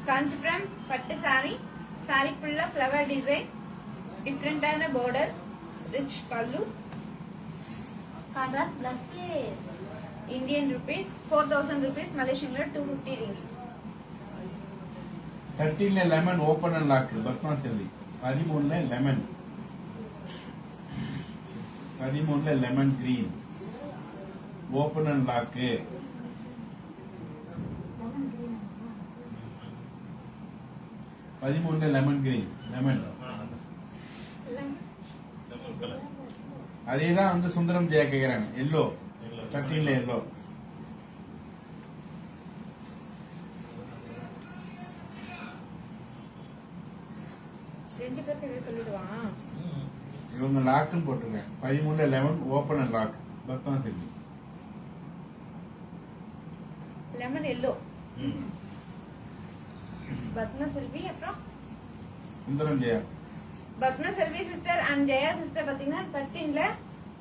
Kanchipuram பட்டு சாரி சாரி ஃபுல்லா ஃப்ளவர் டிசைன் டிஃப்ரெண்டான border rich pallu contrast plus piece Indian rupees 4000 rupees மலேசியன்ல 250 ringgit. 13ல lemon open and lock Padma Selvi 13ல லெமன் 13ல lemon green open and lock lemon green 13ல லெமன் கிரீன் லெமன் அதேதான் வந்து சுந்தரம் ஜெயா கேக்குறாங்க எல்லோ 13ல எல்லோ ரெண்டு பேருக்கு இதை சொல்லிடுவான் இவங்க லாக்குன்னு போட்டிருக்கேன் 13ல lemon open and lock Padma Selvi lemon yellow Padma Selvi அப்புறம் Sundaram Jaya Padma Selvi sister and Jaya sister பாத்தீங்கன்னா 13ல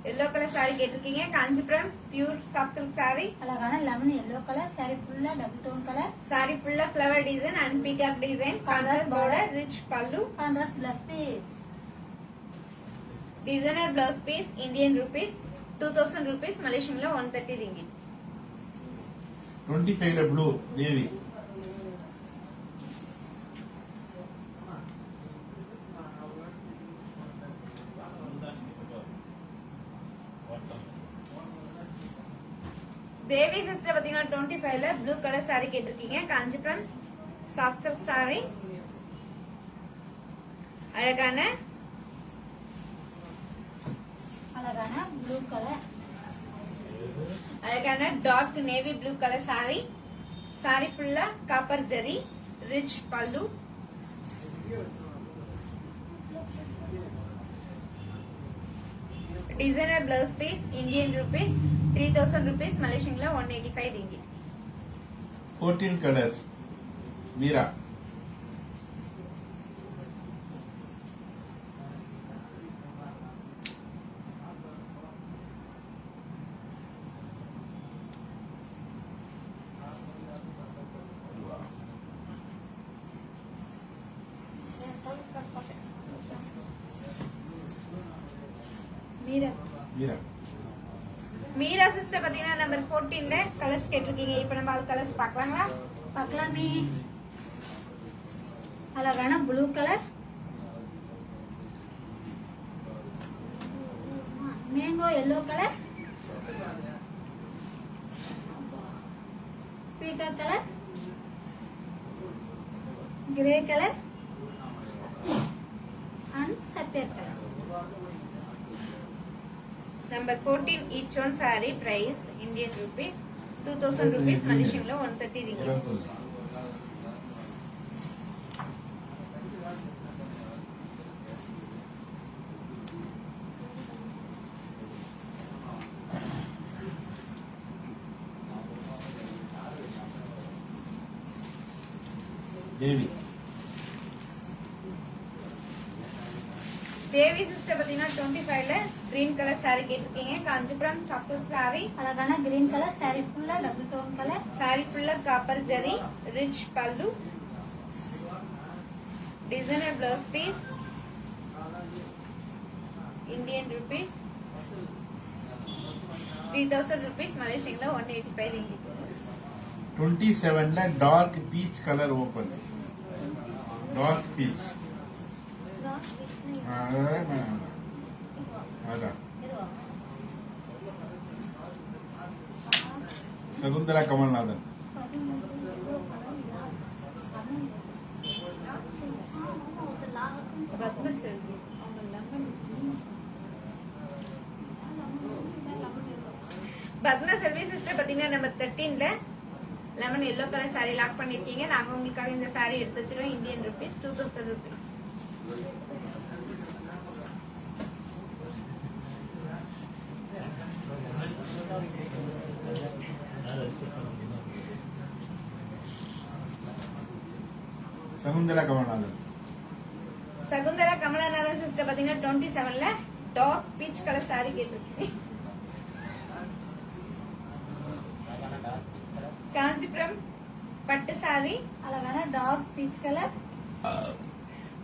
எல்லோ கலர் சாரி கேட்டிருக்கீங்க Kanchipuram pure soft silk sorry அழகான லெமன் எல்லோ கலர் சாரி ஃபுல்லா டபுள் டோன் கலர் சாரி ஃபுல்லா flower design and peacock design contrast border rich pallu contrast plus piece designer blouse piece Indian rupees 2000 rupees மலேசியன்ல 130 ringgit. 25ல blue தேவி Devi sister பாத்தீங்கன்னா 25ல blue colour sorry கேட்டிருக்கீங்க Kanchipuram soft silk sorry அழகான அழகான blue colour அழகான dark navy blue colour saree sorry ஃபுல்லா copper zari rich pallu designer blouse piece Indian rupees 3000 rupees மலேசியன்ல 185 ringgit. 14 colours Meera Meera Meera Meera sister பாத்தீங்கன்னா நம்பர் 14ல கலர்ஸ் கேட்டிருக்கீங்க. இப்போ நம்ம ஆல் கலர்ஸ் பார்க்கலாங்களா? பார்க்கலாமே. அழகான blue colour, mango yellow colour, peacock colour, grey colour and sapphire colour. Number 14 each one saree price Indian rupees 2000 rupees, Malaysian lo 130 ringgit. Devi Devi sister பாத்தீங்கன்னா 25ல green color saree கேட்டிருக்கீங்க. காஞ்சிபுரம் சாஃப்ட் saree, அழகான green colour sorry ஃபுல்லா double tone colour, saree full copper zari, rich pallu, designer blouse piece, Indian rupees 3000 rupees, Malaysian lo 185 ringgit. 27ல dark peach colour open. Dark peach அதான் சகுந்தலா கமல்நாதன். பத்மசெல்வி அவங்க lemon Padmaselvi sister பாத்தீங்கன்னா number 13ல lemon yellow colour saree lock பண்ணிருக்கீங்க. நாங்க உங்களுக்காக இந்த saree எடுத்து வச்சிரோம். Indian rupees 2000 rupees. Shakuntala Kamalnathan. Shakuntala Kamalanathan sister பாத்தீங்கன்னா 27ல டார்க் பீச் கலர் saree கேட்டிருக்கீங்க. காஞ்சிபுரம் பட்டு saree, அழகான dark peach colour,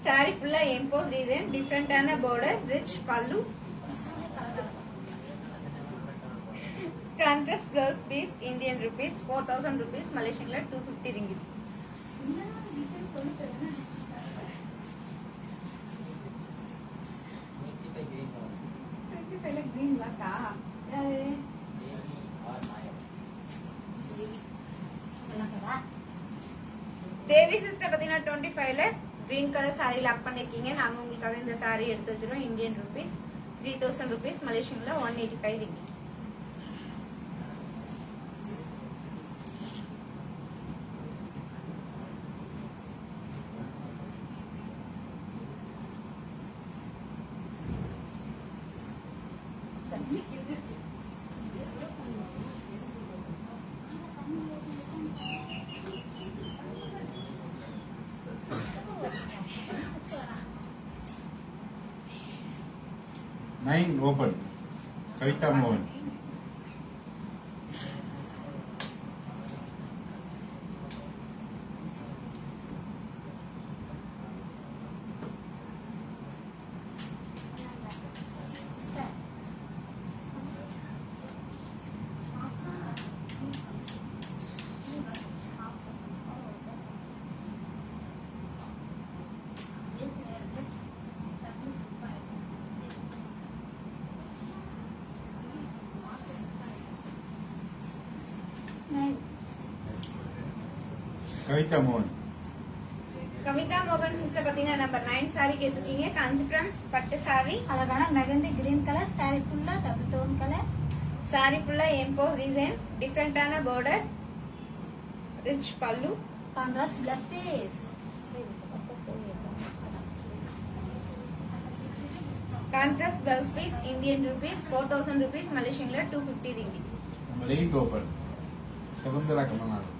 saree full emboss design, டிஃபரெண்டான border, rich pallu, contrast blouse piece, Indian rupees 4000 rupees, Malaysian lo 250 ringgit. Green black தேவி sister பாத்தீங்கன்னா 25ல green color saree lock பண்ணிருக்கீங்க. நாங்க உங்களுக்காக இந்த saree எடுத்து வச்சிரோம். Indian rupees 3000 rupees, Malaysian lo 185 ringgit. Nine open. Kavitha மோகன். கவிதா மோகன். கவிதா மோகன் சிஸ்டர் பாத்தீங்கன்னா நம்பர் 9 saree கேட்டிருக்கீங்க. காஞ்சிபுரம் பட்டு saree, அழகான மெகந்தி கிரீன் கலர் சாரி ஃபுல்லா double tone colour, saree full emboss design, டிஃபரெண்டான border, rich pallu, contrast plus piece, contrast blouse piece, Indian rupees 4000 rupees, Malaysian lo 250 ringgit. Number 8 open. Shakuntala Kamalnathan.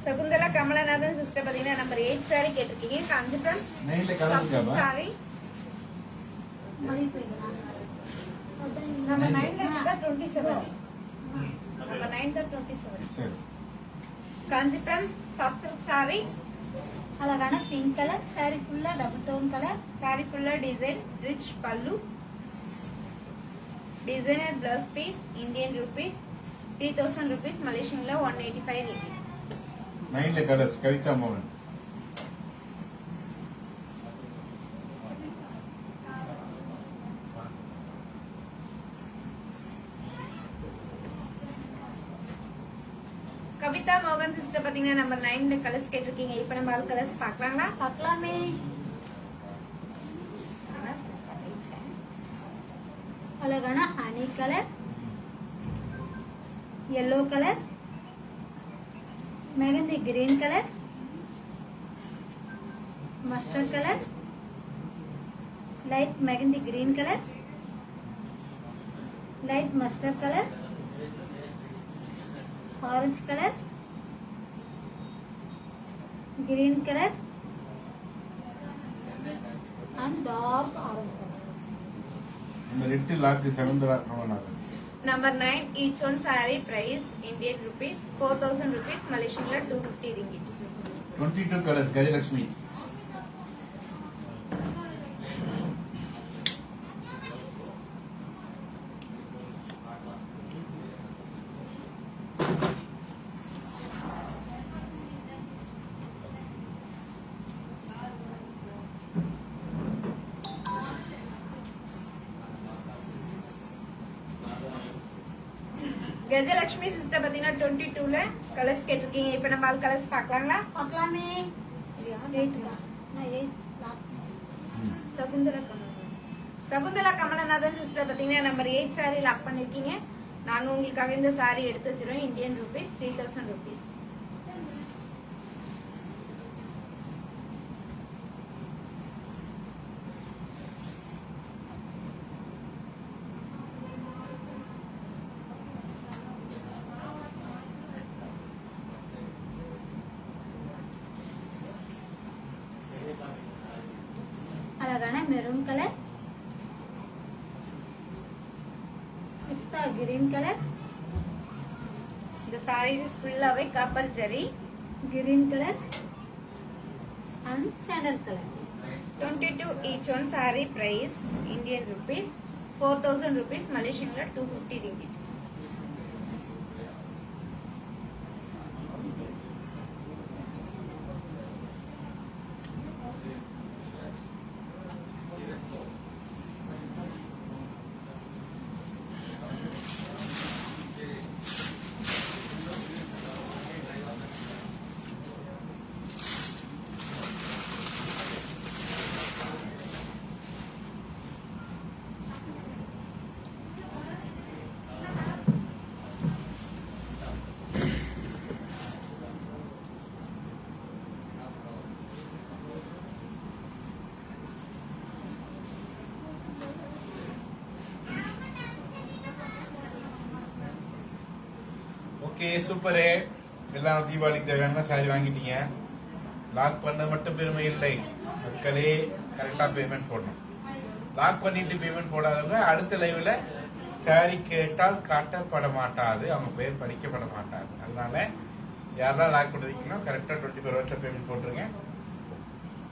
Shakuntala Shakuntala Kamalanathan sister பாத்தீங்கன்னா number 8 sorry கேட்டிருக்கீங்க. காஞ்சிபுரம் நெய்ல கலந்துக்காமா sorry நம்ம 9 தான் 27. நம்ம 9 தான் 27. சரி காஞ்சிபுரம் சாஃப்ட் சாரி. அழகான பிங்க் கலர் saree ஃபுல்லா டபுள் டோன் கலர். சாரி ஃபுல்லா design, rich pallu, designer blouse piece, Indian rupees 3000 rupees, மலேசியன்ல 185 ringgit. நெய்ல கலர்ஸ் கவிதா மோகன். கவிதா மோகன் சிஸ்டர் பாத்தீங்கன்னா நம்பர் 9 கலர்ஸ் கேட்டிருக்கீங்க. இப்ப நம்ம ஆல் கலர்ஸ் பார்க்கலாங்களா? பார்க்கலாமே. அழகான honey colour, yellow colour, mehndi green colour, mustard colour, light mehndi green colour, light mustard colour, orange colour, green colour and dark orange colour. இந்த red lock Shakuntala Kamalanathan. Number 9, each one saree price Indian rupees 4000 rupees, Malaysian 250 ringgit. 22 colours Gajalakshmi. Gajalakshmi sister பாத்தீங்கன்னா 22ல colours கேட்டிருக்கீங்க. இப்ப நம்ம all colours பார்க்கலாங்களா? பார்க்கலாமே. Shakuntala Kamalanathan sister பாத்தீங்கன்னா number 8 saree lock பண்ணிருக்கீங்க. நாங்க உங்களுக்காக இந்த சாரி எடுத்து வச்சிருவோம். Indian rupees 3000 rupees. அழகான மெரூன் கலர், பிஸ்தா கிரீன் கலர், இந்த சாரி ஃபுல்லாவே copper zari. Green colour and sandal colour. 22 each one saree price Indian rupees 4000 rupees, Malaysian 250 ringgit. Okay super. எல்லாம் தீபாவளிக்கு தேவையான சாரி வாங்கிட்டீங்க. லாக் பண்ண மட்டும் பெருமை இல்லை, மக்களே கரெக்டா பேமெண்ட் போடணும். லாக் பண்ணிட்டு பேமெண்ட் போடாதவங்க அடுத்த லைவ்ல சாரி கேட்டால் காட்டப்பட மாட்டாது, அவங்க பேர் படிக்கப்பட மாட்டாது. அதனால யாரெல்லாம் லாக் பண்ணிருக்கீங்களோ கரெக்டா 24 hours பேமெண்ட் போட்டுருங்க.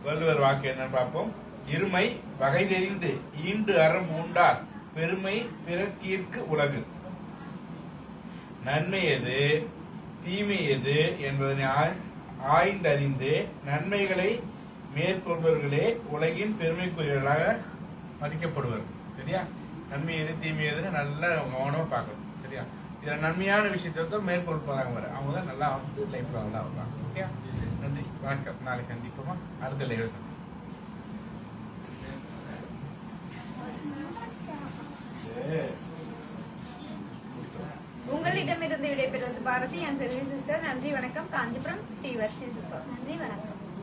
வள்ளுவர் வாக்கு என்னன்னு பார்ப்போம். இருமை வகை தெரிந்து ஈண்டு அறம் உண்டார் பெருமை பிறக்கீர்க்கு உலகு. நன்மை எது தீமை எது என்பதனை ஆய்ந்தறிந்து நன்மைகளை மேற்கொள்பவர்களே உலகின் பெருமைக்குரியவர்களாக மதிக்கப்படுவர். சரியா? நன்மை எது தீமை எதுன்னு நல்லா கவனமா பார்க்கணும். சரியா? இதுல நன்மையான விஷயத்த மேற்கொள்பவராக வர அவங்க தான் நல்லா வந்து லைஃப்ல நல்லா வருவாங்க. ஓகே, நன்றி, வணக்கம். நாளைக்கு சந்திப்போமா? அடுத்த லைவ் சந்திப்போம். உங்களிடமிருந்து விடைபெறுவது பாரதி அண்ட் செல்வி சிஸ்டர். நன்றி, வணக்கம். காஞ்சிபுரம் ஸ்ரீவர்ஷி சிஸ்டர். நன்றி, வணக்கம்.